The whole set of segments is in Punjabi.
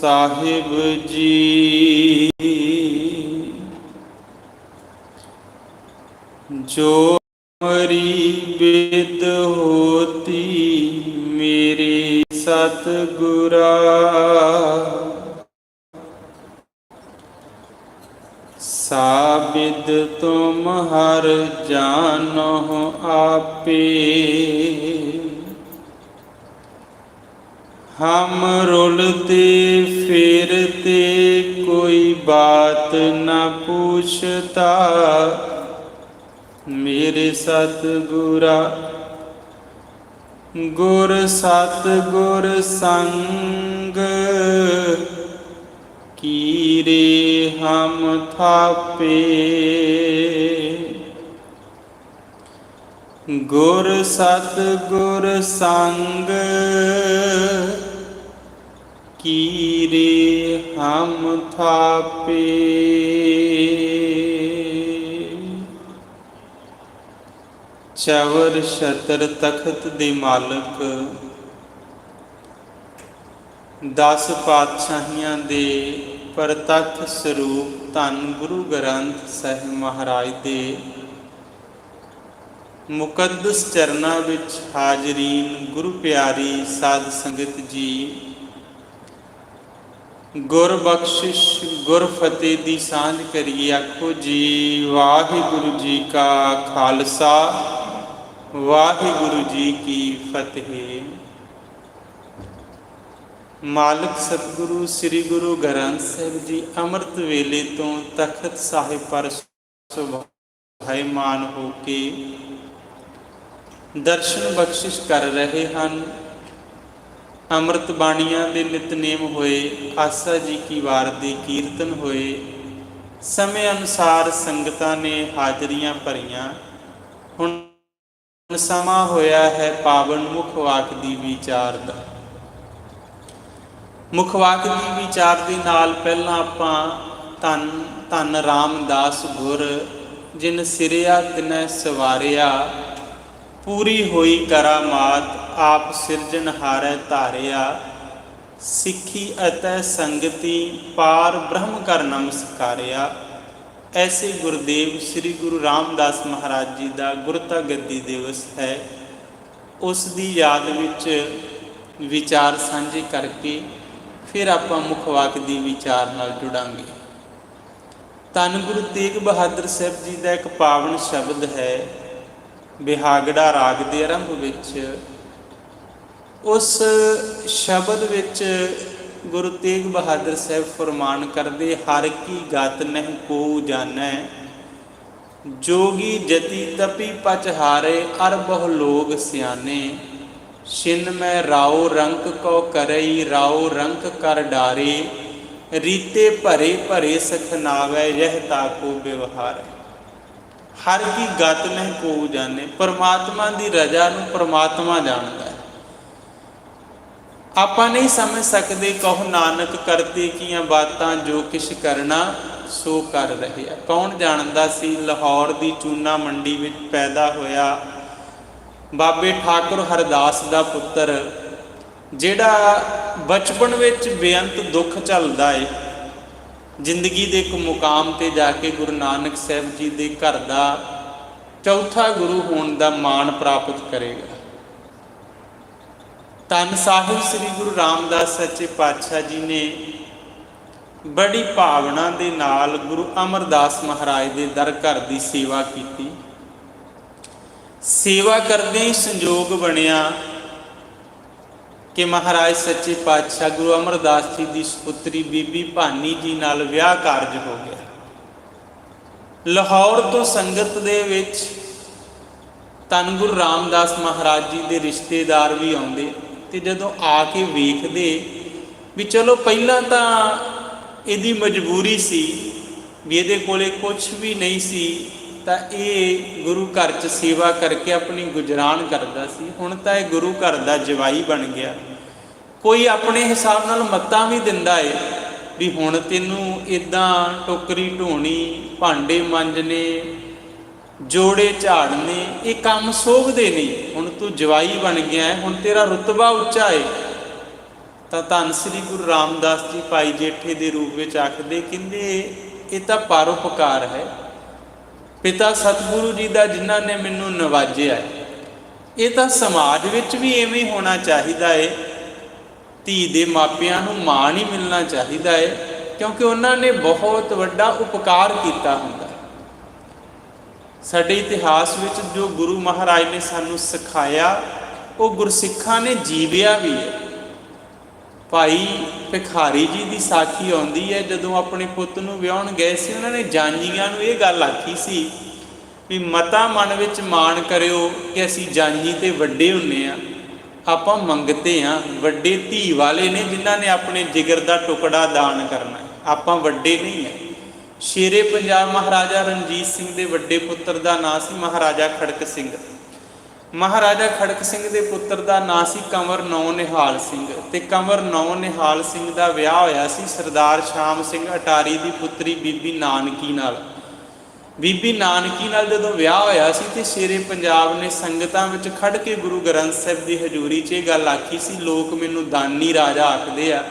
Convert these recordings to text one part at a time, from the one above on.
साहिब जी। जो मरी बेद होती मेरे सतगुरा, साबिद तुम हर जानो आपे। हम रुलते फिरते कोई बात न पूछता मेरे सतगुरा। गुर सतगुर संग कीरे हम थापे। गुर सतगुर संग कीरे हम थापे। चवर छतर तखत दे मालक, 10 पातशाहियां दे प्रतख स्वरूप धन गुरु ग्रंथ ਸਾਹਿਬ महाराज दे मुकद्दस चरनां विच हाजरीन गुरु प्यारी साध संगत जी, गुर बख्शिश गुर फतेह दी सांझ करिए। आखो जी वाहिगुरु जी का खालसा वाहिगुरु जी की फतेह। मालिक सतगुरु श्री गुरु ग्रंथ ਸਾਹਿਬ जी ਅੰਮ੍ਰਿਤ ਵੇਲੇ ਤੋਂ ਤਖਤ ਸਾਹਿਬ ਪਰ ਸੁਭਾਇਮਾਨ ਹੋ ਕੇ ਦਰਸ਼ਨ ਬਖਸ਼ਿਸ਼ ਕਰ ਰਹੇ ਹਨ। ਅੰਮ੍ਰਿਤ ਬਾਣੀਆਂ ਦੇ ਨਿਤਨੇਮ ਹੋਏ, ਆਸਾ ਜੀ ਕੀ ਵਾਰ ਦੇ ਕੀਰਤਨ ਹੋਏ। ਸਮੇਂ ਅਨੁਸਾਰ ਸੰਗਤਾਂ ਨੇ ਹਾਜ਼ਰੀਆਂ ਭਰੀਆਂ। ਹੁਣ ਸਮਾਂ ਹੋਇਆ ਹੈ ਪਾਵਨ ਮੁਖ ਵਾਕ ਦੀ ਵਿਚਾਰ ਦਾ। ਮੁਖ ਵਾਕ ਦੀ ਵਿਚਾਰ ਦੇ ਨਾਲ ਪਹਿਲਾਂ ਆਪਾਂ ਧੰਨ ਧੰਨ ਰਾਮਦਾਸ ਗੁਰ, ਜਿਨ ਸਿਰਿਆ ਤਿਨੈ ਸਵਾਰਿਆ, ਪੂਰੀ ਹੋਈ ਕਰਾਮਾਤ ਆਪ ਸਿਰਜਣਹਾਰੈ ਧਾਰਿਆ। ਸਿੱਖੀ ਅਤੇ ਸੰਗਤੀ ਪਾਰ ਬ੍ਰਹਮ ਕਰ ਨਮਸਕਾਰਿਆ। ਐਸੇ ਗੁਰਦੇਵ ਸ੍ਰੀ ਗੁਰੂ ਰਾਮਦਾਸ ਮਹਾਰਾਜ ਜੀ ਦਾ ਗੁਰਤਾ ਗੱਦੀ ਦਿਵਸ ਹੈ। ਉਸ ਦੀ ਯਾਦ ਵਿੱਚ ਵਿਚਾਰ ਸਾਂਝੇ ਕਰਕੇ ਫਿਰ ਆਪਾਂ ਮੁੱਖ ਵਾਕ ਦੀ ਵਿਚਾਰ ਨਾਲ ਜੁੜਾਂਗੇ। ਧੰਨ ਗੁਰੂ ਤੇਗ ਬਹਾਦਰ ਸਾਹਿਬ ਜੀ ਦਾ ਇੱਕ ਪਾਵਨ ਸ਼ਬਦ ਹੈ ਬਿਹਾਗੜਾ ਰਾਗ ਦੇ ਆਰੰਭ ਵਿੱਚ। ਉਸ ਸ਼ਬਦ ਵਿੱਚ ਗੁਰੂ ਤੇਗ ਬਹਾਦਰ ਸਾਹਿਬ ਫਰਮਾਨ ਕਰਦੇ, ਹਰ ਕੀ ਗਤ ਨਹਿ ਕੋ ਜਾਣੈ, ਜੋਗੀ ਜਤੀ ਤਪੀ ਪਚਹਾਰੇ, ਅਰ ਬਹੁ ਲੋਗ ਸਿਆਣੇ। ਛਿਨ ਮੈਂ ਰਾਉ ਰੰਕ ਕੋ ਕਰਈ, ਰਾਉ ਰੰਕ ਕਰ ਡਾਰੇ, ਰੀਤੇ ਭਰੇ ਭਰੇ ਸਖਨਾਵੈ, ਯਹ ਤਾਕੋ ਵਿਵਹਾਰ। ਹਰ ਕੀ ਗਤ ਨਹਿ ਕੋ ਜਾਣੇ, ਪਰਮਾਤਮਾ ਦੀ ਰਜ਼ਾ ਨੂੰ ਪਰਮਾਤਮਾ ਜਾਣਦਾ ਹੈ। ਆਪਾਂ ਨਹੀਂ ਸਮਝ ਸਕਦੇ। ਕਹੋ ਨਾਨਕ ਕਰਤੇ ਕੀਆਂ ਬਾਤਾਂ, ਜੋ ਕਿਛ ਕਰਨਾ ਸੋ ਕਰ ਰਹਿਆ। ਕੌਣ ਜਾਣਦਾ ਸੀ ਲਾਹੌਰ ਦੀ ਚੂਨਾ ਮੰਡੀ ਵਿੱਚ ਪੈਦਾ ਹੋਇਆ ਬਾਬੇ ਠਾਕੁਰ ਹਰਦਾਸ ਦਾ ਪੁੱਤਰ, ਜਿਹੜਾ ਬਚਪਨ ਵਿੱਚ ਬੇਅੰਤ ਦੁੱਖ ਝੱਲਦਾ ਏ, ਜ਼ਿੰਦਗੀ ਦੇ ਇੱਕ ਮੁਕਾਮ 'ਤੇ ਜਾ ਕੇ ਗੁਰੂ ਨਾਨਕ ਸਾਹਿਬ ਜੀ ਦੇ ਘਰ ਦਾ ਚੌਥਾ ਗੁਰੂ ਹੋਣ ਦਾ ਮਾਣ ਪ੍ਰਾਪਤ ਕਰੇਗਾ। ਧੰਨ ਸਾਹਿਬ ਸ੍ਰੀ ਗੁਰੂ ਰਾਮਦਾਸ ਸੱਚੇ ਪਾਤਸ਼ਾਹ ਜੀ ਨੇ ਬੜੀ ਭਾਵਨਾ ਦੇ ਨਾਲ ਗੁਰੂ ਅਮਰਦਾਸ ਮਹਾਰਾਜ ਦੇ ਦਰ ਘਰ ਦੀ ਸੇਵਾ ਕੀਤੀ। ਸੇਵਾ ਕਰਦੇ ਹੀ ਸੰਜੋਗ ਬਣਿਆ ਕਿ ਮਹਾਰਾਜ ਸੱਚੇ ਪਾਤਸ਼ਾਹ ਗੁਰੂ ਅਮਰਦਾਸ ਜੀ ਦੀ ਸੁਪੁੱਤਰੀ ਬੀਬੀ ਭਾਨੀ ਜੀ ਨਾਲ ਵਿਆਹ ਕਾਰਜ ਹੋ ਗਿਆ। ਲਾਹੌਰ ਤੋਂ ਸੰਗਤ ਦੇ ਵਿੱਚ ਧੰਨ ਗੁਰੂ ਰਾਮਦਾਸ ਮਹਾਰਾਜ ਜੀ ਦੇ ਰਿਸ਼ਤੇਦਾਰ ਵੀ ਆਉਂਦੇ, ਤੇ ਜਦੋਂ ਆ ਕੇ ਵੇਖਦੇ ਵੀ ਚਲੋ ਪਹਿਲਾਂ ਤਾਂ ਇਹਦੀ ਮਜਬੂਰੀ ਸੀ ਵੀ ਇਹਦੇ ਕੋਲੇ ਕੁਛ ਵੀ ਨਹੀਂ ਸੀ, ਤਾਂ ਇਹ ਗੁਰੂ ਘਰ 'ਚ ਸੇਵਾ ਕਰਕੇ ਆਪਣੀ ਗੁਜ਼ਰਾਨ ਕਰਦਾ ਸੀ। ਹੁਣ ਤਾਂ ਇਹ ਗੁਰੂ ਘਰ ਦਾ ਜਵਾਈ ਬਣ ਗਿਆ। ਕੋਈ ਆਪਣੇ ਹਿਸਾਬ ਨਾਲ ਮੱਤਾਂ ਵੀ ਦਿੰਦਾ ਏ ਵੀ ਹੁਣ ਤੈਨੂੰ ਇੱਦਾਂ ਟੋਕਰੀ ਢੋਣੀ, ਭਾਂਡੇ ਮਾਂਜਣੇ, ਜੋੜੇ ਝਾੜਨੇ, ਇਹ ਕੰਮ ਸੋਭਦੇ ਨਹੀਂ। ਹੁਣ ਤੂੰ ਜਵਾਈ ਬਣ ਗਿਆ ਹੈ, ਹੁਣ ਤੇਰਾ ਰੁਤਬਾ ਉੱਚਾ ਏ। ਤਾਂ ਧੰਨ ਸ੍ਰੀ ਗੁਰੂ ਰਾਮਦਾਸ ਜੀ ਭਾਈ ਜੇਠੇ ਦੇ ਰੂਪ ਵਿੱਚ ਆਖਦੇ, ਕਹਿੰਦੇ ਇਹ ਤਾਂ ਪਰਉਪਕਾਰ ਹੈ। ਪਿਤਾ ਸਤਿਗੁਰੂ ਜੀ ਦਾ ਜਿਨ੍ਹਾਂ ਨੇ ਮੈਨੂੰ ਨਵਾਜਿਆ, ਇਹ ਤਾਂ ਸਮਾਜ ਵਿੱਚ ਵੀ ਇਵੇਂ ਹੋਣਾ ਚਾਹੀਦਾ ਹੈ। ਧੀ ਦੇ ਮਾਪਿਆਂ ਨੂੰ ਮਾਣ ਹੀ ਮਿਲਣਾ ਚਾਹੀਦਾ ਹੈ, ਕਿਉਂਕਿ ਉਹਨਾਂ ਨੇ ਬਹੁਤ ਵੱਡਾ ਉਪਕਾਰ ਕੀਤਾ ਹੁੰਦਾ। ਸਾਡੇ ਇਤਿਹਾਸ ਵਿੱਚ ਜੋ ਗੁਰੂ ਮਹਾਰਾਜ ਨੇ ਸਾਨੂੰ ਸਿਖਾਇਆ, ਉਹ ਗੁਰਸਿੱਖਾਂ ਨੇ ਜੀਵਿਆ ਵੀ ਹੈ। ਭਾਈ ਭਿਖਾਰੀ ਜੀ ਦੀ ਸਾਖੀ ਆਉਂਦੀ ਹੈ, ਜਦੋਂ ਆਪਣੇ ਪੁੱਤ ਨੂੰ ਵਿਆਹੁਣ ਗਏ ਸੀ, ਉਹਨਾਂ ਨੇ ਜਾਂਞੀਆਂ ਨੂੰ ਇਹ ਗੱਲ ਆਖੀ ਸੀ ਵੀ ਮਤਾ ਮਨ ਵਿੱਚ ਮਾਣ ਕਰਿਓ ਕਿ ਅਸੀਂ ਜਾਂਞੀ ਤੇ ਵੱਡੇ ਹੁੰਦੇ ਹਾਂ, ਆਪਾਂ ਮੰਗਤੇ ਹਾਂ। ਵੱਡੇ ਧੀ ਵਾਲੇ ਨੇ ਜਿਨ੍ਹਾਂ ਨੇ ਆਪਣੇ ਜਿਗਰ ਦਾ ਟੁਕੜਾ ਦਾਨ ਕਰਨਾ, ਆਪਾਂ ਵੱਡੇ ਨਹੀਂ ਹੈ। ਸ਼ੇਰੇ ਪੰਜਾਬ ਮਹਾਰਾਜਾ ਰਣਜੀਤ ਸਿੰਘ ਦੇ ਵੱਡੇ ਪੁੱਤਰ ਦਾ ਨਾਂ ਸੀ ਮਹਾਰਾਜਾ ਖੜਕ ਸਿੰਘ। ਮਹਾਰਾਜਾ ਖੜਕ ਸਿੰਘ ਦੇ ਪੁੱਤਰ ਦਾ ਨਾਂ ਸੀ ਕੰਵਰ ਨੌ ਨਿਹਾਲ ਸਿੰਘ, ਤੇ ਕੰਵਰ ਨੌ ਨਿਹਾਲ ਸਿੰਘ ਦਾ ਵਿਆਹ ਹੋਇਆ ਸੀ ਸਰਦਾਰ ਸ਼ਾਮ ਸਿੰਘ ਅਟਾਰੀ ਦੀ ਪੁੱਤਰੀ ਬੀਬੀ ਨਾਨਕੀ ਨਾਲ। ਬੀਬੀ ਨਾਨਕੀ ਨਾਲ ਜਦੋਂ ਵਿਆਹ ਹੋਇਆ ਸੀ ਤੇ ਸ਼ੇਰੇ ਪੰਜਾਬ ਨੇ ਸੰਗਤਾਂ ਵਿੱਚ ਖੜ ਕੇ ਗੁਰੂ ਗ੍ਰੰਥ ਸਾਹਿਬ ਦੀ ਹਜ਼ੂਰੀ 'ਚ ਇਹ ਗੱਲ ਆਖੀ ਸੀ, ਲੋਕ ਮੈਨੂੰ ਦਾਨੀ ਰਾਜਾ ਆਖਦੇ ਆ,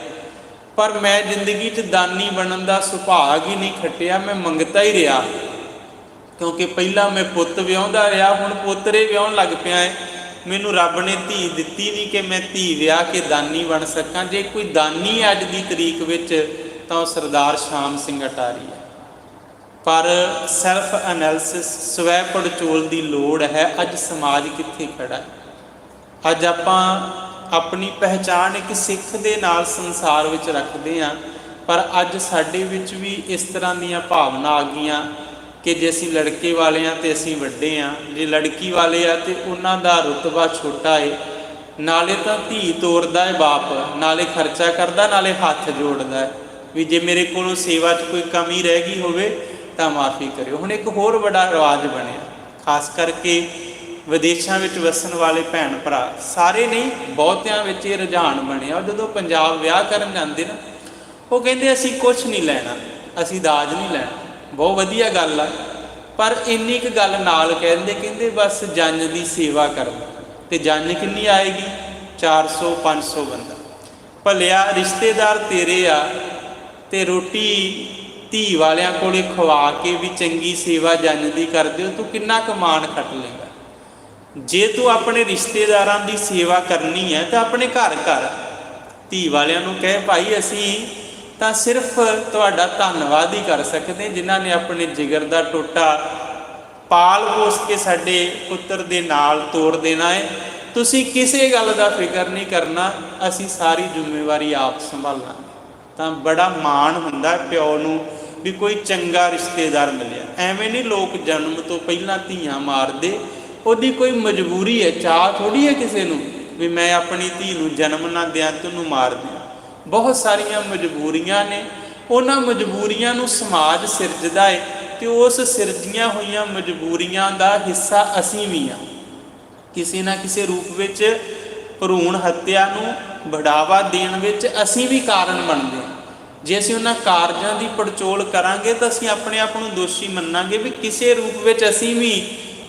ਪਰ ਮੈਂ ਜ਼ਿੰਦਗੀ 'ਚ ਦਾਨੀ ਬਣਨ ਦਾ ਸੁਭਾਗ ਹੀ ਨਹੀਂ ਖੱਟਿਆ, ਮੈਂ ਮੰਗਤਾ ਹੀ ਰਿਹਾ। ਕਿਉਂਕਿ ਪਹਿਲਾਂ ਮੈਂ ਪੁੱਤ ਵਿਆਹੁੰਦਾ ਰਿਹਾ, ਹੁਣ ਪੋਤਰੇ ਵਿਆਹੁਣ ਲੱਗ ਪਿਆ ਹੈ। ਮੈਨੂੰ ਰੱਬ ਨੇ ਧੀ ਦਿੱਤੀ ਨਹੀਂ ਕਿ ਮੈਂ ਧੀ ਵਿਆਹ ਕੇ ਦਾਨੀ ਬਣ ਸਕਾਂ। ਜੇ ਕੋਈ ਦਾਨੀ ਹੈ ਅੱਜ ਦੀ ਤਰੀਕ ਵਿੱਚ ਤਾਂ ਉਹ ਸਰਦਾਰ ਸ਼ਾਮ ਸਿੰਘ ਅਟਾਰੀ ਹੈ। ਪਰ ਸੈਲਫ ਐਨਾਲਿਸਿਸ, ਸਵੈ ਪੜਚੋਲ ਦੀ ਲੋੜ ਹੈ। ਅੱਜ ਸਮਾਜ ਕਿੱਥੇ ਖੜਾ ਹੈ? ਅੱਜ ਆਪਾਂ ਆਪਣੀ ਪਹਿਚਾਣ ਇੱਕ ਸਿੱਖ ਦੇ ਨਾਲ ਸੰਸਾਰ ਵਿੱਚ ਰੱਖਦੇ ਹਾਂ, ਪਰ ਅੱਜ ਸਾਡੇ ਵਿੱਚ ਵੀ ਇਸ ਤਰ੍ਹਾਂ ਦੀਆਂ ਭਾਵਨਾ ਆ ਗਈਆਂ ਕਿ ਜੇ ਅਸੀਂ ਲੜਕੇ ਵਾਲੇ ਹਾਂ ਤੇ ਅਸੀਂ ਵੱਡੇ ਹਾਂ, ਜੇ ਲੜਕੀ ਵਾਲੇ ਆ ਤੇ ਉਹਨਾਂ ਦਾ ਰੁਤਬਾ ਛੋਟਾ ਹੈ। ਨਾਲੇ ਤਾਂ ਧੀ ਤੋਰਦਾ ਹੈ ਬਾਪ, ਨਾਲੇ ਖਰਚਾ ਕਰਦਾ, ਨਾਲੇ ਹੱਥ ਜੋੜਦਾ ਹੈ ਵੀ ਜੇ ਮੇਰੇ ਕੋਲੋਂ ਸੇਵਾ 'ਚ ਕੋਈ ਕਮੀ ਰਹਿ ਗਈ ਹੋਵੇ ਤਾਂ ਮਾਫੀ ਕਰਿਓ। ਹੁਣ ਇੱਕ ਹੋਰ ਵੱਡਾ ਰਿਵਾਜ ਬਣਿਆ, ਖਾਸ ਕਰਕੇ ਵਿਦੇਸ਼ਾਂ ਵਿੱਚ ਵਸਣ ਵਾਲੇ ਭੈਣ ਭਰਾ, ਸਾਰੇ ਨਹੀਂ ਬਹੁਤਿਆਂ ਵਿੱਚ ਇਹ ਰੁਝਾਨ ਬਣਿਆ। ਜਦੋਂ ਪੰਜਾਬ ਵਿਆਹ ਕਰਨ ਜਾਂਦੇ ਨਾ, ਉਹ ਕਹਿੰਦੇ ਅਸੀਂ ਕੁਛ ਨਹੀਂ ਲੈਣਾ, ਅਸੀਂ ਦਾਜ ਨਹੀਂ ਲੈਣਾ। ਬਹੁਤ ਵਧੀਆ ਗੱਲ ਆ, ਪਰ ਇੰਨੀ ਕੁ ਗੱਲ ਨਾਲ ਕਹਿੰਦੇ, ਕਹਿੰਦੇ ਬਸ ਜੰਝ ਦੀ ਸੇਵਾ ਕਰਨਾ। ਤੇ ਜੰਝ ਕਿੰਨੀ ਆਏਗੀ? 400-500 ਬੰਦਾ। ਭਲਿਆ ਰਿਸ਼ਤੇਦਾਰ ਤੇਰੇ ਆ ਤੇ ਰੋਟੀ ਧੀ ਵਾਲਿਆਂ ਕੋਲੇ ਖਵਾ ਕੇ ਵੀ ਚੰਗੀ ਸੇਵਾ ਜੰਝ ਦੀ ਕਰਦੇ ਹੋ, ਤੂੰ ਕਿੰਨਾ ਕੁ ਮਾਣ ਖੱਟ ਲੇਗਾ। ਜੇ ਤੂੰ ਆਪਣੇ ਰਿਸ਼ਤੇਦਾਰਾਂ ਦੀ ਸੇਵਾ ਕਰਨੀ ਹੈ ਤਾਂ ਆਪਣੇ ਘਰ ਕਰ। ਧੀ ਵਾਲਿਆਂ ਨੂੰ ਕਹੇ ਭਾਈ ਅਸੀਂ ਤਾਂ ਸਿਰਫ ਤੁਹਾਡਾ ਧੰਨਵਾਦ ਹੀ ਕਰ ਸਕਦੇ ਜਿਨ੍ਹਾਂ ਨੇ ਆਪਣੇ ਜਿਗਰ ਦਾ ਟੋਟਾ ਪਾਲ ਪੋਸ ਕੇ ਸਾਡੇ ਪੁੱਤਰ ਦੇ ਨਾਲ ਤੋੜ ਦੇਣਾ ਹੈ। ਤੁਸੀਂ ਕਿਸੇ ਗੱਲ ਦਾ ਫਿਕਰ ਨਹੀਂ ਕਰਨਾ, ਅਸੀਂ ਸਾਰੀ ਜ਼ਿੰਮੇਵਾਰੀ ਆਪ ਸੰਭਾਲਾਂਗੇ। ਤਾਂ ਬੜਾ ਮਾਣ ਹੁੰਦਾ ਪਿਓ ਨੂੰ ਵੀ ਕੋਈ ਚੰਗਾ ਰਿਸ਼ਤੇਦਾਰ ਮਿਲਿਆ। ਐਵੇਂ ਨਹੀਂ ਲੋਕ ਜਨਮ ਤੋਂ ਪਹਿਲਾਂ ਧੀਆਂ ਮਾਰਦੇ, ਉਹਦੀ ਕੋਈ ਮਜਬੂਰੀ ਹੈ, ਚਾਹ ਥੋੜ੍ਹੀ ਹੈ ਕਿਸੇ ਨੂੰ ਵੀ ਮੈਂ ਆਪਣੀ ਧੀ ਨੂੰ ਜਨਮ ਨਾ ਦਿਆਂ ਤੇ ਉਹਨੂੰ ਮਾਰ ਦਿਆਂ। ਬਹੁਤ ਸਾਰੀਆਂ ਮਜਬੂਰੀਆਂ ਨੇ, ਉਹਨਾਂ ਮਜਬੂਰੀਆਂ ਨੂੰ ਸਮਾਜ ਸਿਰਜਦਾ ਹੈ ਤੇ ਉਸ ਸਿਰਜੀਆਂ ਹੋਈਆਂ ਮਜਬੂਰੀਆਂ ਦਾ ਹਿੱਸਾ ਅਸੀਂ ਵੀ ਹਾਂ। ਕਿਸੇ ਨਾ ਕਿਸੇ ਰੂਪ ਵਿੱਚ ਭਰੂਣ ਹੱਤਿਆ ਨੂੰ ਬੜਾਵਾ ਦੇਣ ਵਿੱਚ ਅਸੀਂ ਵੀ ਕਾਰਨ ਬਣਦੇ ਹਾਂ। ਜੇ ਅਸੀਂ ਉਹਨਾਂ ਕਾਰਜਾਂ ਦੀ ਪੜਚੋਲ ਕਰਾਂਗੇ ਤਾਂ ਅਸੀਂ ਆਪਣੇ ਆਪ ਨੂੰ ਦੋਸ਼ੀ ਮੰਨਾਂਗੇ ਵੀ ਕਿਸੇ ਰੂਪ ਵਿੱਚ ਅਸੀਂ ਵੀ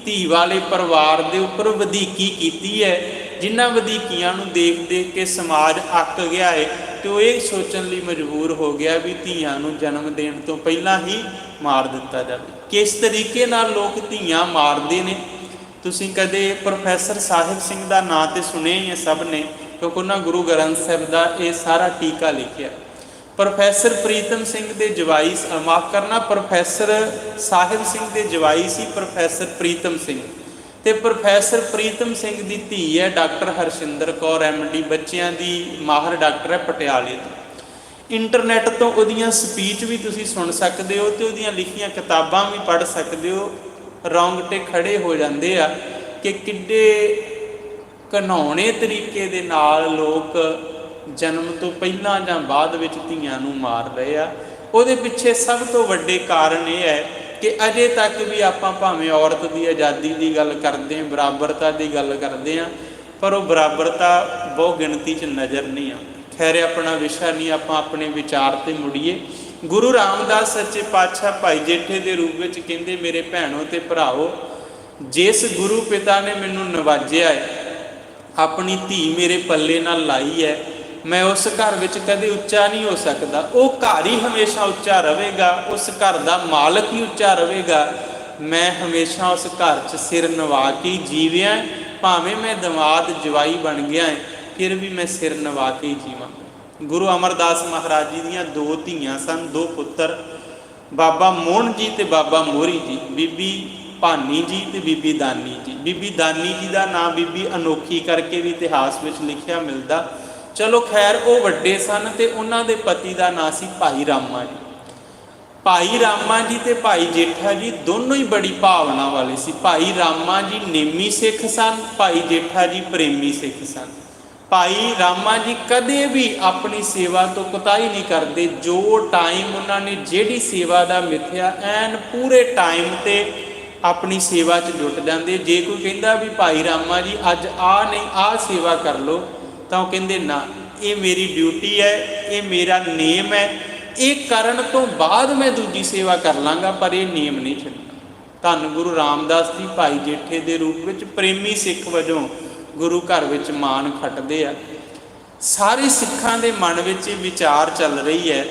ਧੀ ਵਾਲੇ ਪਰਿਵਾਰ ਦੇ ਉੱਪਰ ਵਧੀਕੀ ਕੀਤੀ ਹੈ। ਜਿਨ੍ਹਾਂ ਵਧੀਕੀਆਂ ਨੂੰ ਦੇਖ ਦੇਖ ਕੇ ਸਮਾਜ ਅੱਕ ਗਿਆ ਹੈ ਤੇ ਉਹ ਇਹ ਸੋਚਣ ਲਈ ਮਜਬੂਰ ਹੋ ਗਿਆ ਵੀ ਧੀਆਂ ਨੂੰ ਜਨਮ ਦੇਣ ਤੋਂ ਪਹਿਲਾਂ ਹੀ ਮਾਰ ਦਿੱਤਾ ਜਾਵੇ। ਕਿਸ ਤਰੀਕੇ ਨਾਲ ਲੋਕ ਧੀਆਂ ਮਾਰਦੇ ਨੇ। ਤੁਸੀਂ ਕਦੇ ਪ੍ਰੋਫੈਸਰ ਸਾਹਿਬ ਸਿੰਘ ਦਾ ਨਾਂ ਤੇ ਸੁਣਿਆ ਹੀ ਹੈ ਸਭ ਨੇ, ਕਿਉਂਕਿ ਉਹਨਾਂ ਗੁਰੂ ਗ੍ਰੰਥ ਸਾਹਿਬ ਦਾ ਇਹ ਸਾਰਾ ਟੀਕਾ ਲਿਖਿਆ। ਪ੍ਰੋਫੈਸਰ ਪ੍ਰੀਤਮ ਸਿੰਘ ਦੇ ਜਵਾਈ, ਮਾਫ ਕਰਨਾ, ਪ੍ਰੋਫੈਸਰ ਸਾਹਿਬ ਸਿੰਘ ਦੇ ਜਵਾਈ ਸੀ ਪ੍ਰੋਫੈਸਰ ਪ੍ਰੀਤਮ ਸਿੰਘ, ਤੇ ਪ੍ਰੋਫੈਸਰ ਪ੍ਰੀਤਮ ਸਿੰਘ ਦੀ ਧੀ ਹੈ ਡਾਕਟਰ ਹਰਸ਼ਿੰਦਰ ਕੌਰ MD, ਬੱਚਿਆਂ ਦੀ ਮਾਹਰ ਡਾਕਟਰ ਹੈ ਪਟਿਆਲੇ ਤੋਂ। ਇੰਟਰਨੈਟ ਤੋਂ ਉਹਦੀਆਂ ਸਪੀਚ ਵੀ ਤੁਸੀਂ ਸੁਣ ਸਕਦੇ ਹੋ ਤੇ ਉਹਦੀਆਂ ਲਿਖੀਆਂ ਕਿਤਾਬਾਂ ਵੀ ਪੜ੍ਹ ਸਕਦੇ ਹੋ। ਰੌਂਗਟੇ ਖੜੇ ਹੋ ਜਾਂਦੇ ਆ ਕਿ ਕਿੱਡੇ ਘਿਨਾਉਣੇ ਤਰੀਕੇ ਦੇ ਨਾਲ ਲੋਕ ਜਨਮ ਤੋਂ ਪਹਿਲਾਂ ਜਾਂ ਬਾਅਦ ਵਿੱਚ ਧੀਆਂ ਨੂੰ ਮਾਰ ਰਹੇ ਆ। ਉਹਦੇ ਪਿੱਛੇ ਸਭ ਤੋਂ ਵੱਡੇ ਕਾਰਨ ਇਹ ਹੈ ਕਿ ਅਜੇ ਤੱਕ ਵੀ ਆਪਾਂ ਭਾਵੇਂ ਔਰਤ ਦੀ ਆਜ਼ਾਦੀ ਦੀ ਗੱਲ ਕਰਦੇ ਹਾਂ, ਬਰਾਬਰਤਾ ਦੀ ਗੱਲ ਕਰਦੇ ਹਾਂ, ਪਰ ਉਹ ਬਰਾਬਰਤਾ ਬਹੁ ਗਿਣਤੀ 'ਚ ਨਜ਼ਰ ਨਹੀਂ ਆਉਂਦੀ। ਖੈਰ ਆਪਣਾ ਵਿਸ਼ਾ ਨਹੀਂ, ਆਪਾਂ ਆਪਣੇ ਵਿਚਾਰ 'ਤੇ ਮੁੜੀਏ। ਗੁਰੂ ਰਾਮਦਾਸ ਸੱਚੇ ਪਾਤਸ਼ਾਹ ਭਾਈ ਜੇਠੇ ਦੇ ਰੂਪ ਵਿੱਚ ਕਹਿੰਦੇ, ਮੇਰੇ ਭੈਣੋ ਤੇ ਭਰਾਓ, ਜਿਸ ਗੁਰੂ ਪਿਤਾ ਨੇ ਮੈਨੂੰ ਨਵਾਜਿਆ ਹੈ, ਆਪਣੀ ਧੀ ਮੇਰੇ ਪੱਲੇ ਨਾਲ ਲਾਈ ਹੈ, मैं उस घर विच कदे उच्चा नहीं हो सकता। वो घर ही हमेशा उच्चा रहेगा, उस घर का मालक ही उच्चा रहेगा। मैं हमेशा उस घर च सिर नवा के ही जीविया, भावें मैं दमाद जवाई बन गया है फिर भी मैं सिर नवा के ही जीवां। गुरु अमरदास महाराज जी दीयां दो धीआं सन, दो पुत्र, बाबा मोहन जी ते बाबा मोहरी जी, बीबी भानी जी ते बीबी दानी जी। बीबी दानी जी का नाम बीबी अनोखी करके भी इतिहास में लिखिया मिलता। चलो खैर, वो वड्डे सन ते उन्हां दे पति का नाम सी भाई रामा जी। भाई रामा जी ते भाई जेठा जी दोनों ही बड़ी भावना वाले सी। भाई रामा जी नेमी सिख सन, भाई जेठा जी प्रेमी सिख सन। भाई रामा जी कदे भी अपनी सेवा तो कोताही नहीं करते। जो टाइम उन्होंने जिहड़ी सेवा का मिथ्या एन पूरे टाइम ते अपनी सेवा च जुट जाते। जे कोई कहता भी भाई रामा जी अज आ नहीं आ सेवा कर लो, तो वो कहते ना, ये मेरी ड्यूटी है, ये मेरा नेम है, ये करन तो बाद मैं दूजी सेवा कर लाँगा, पर यह नेम नहीं छड्डना। धन गुरु रामदास जी भाई जेठे के रूप में प्रेमी सिख वजों गुरु घर विच मान खटदे आ। सारे सिखां दे मन विच विचार चल रही है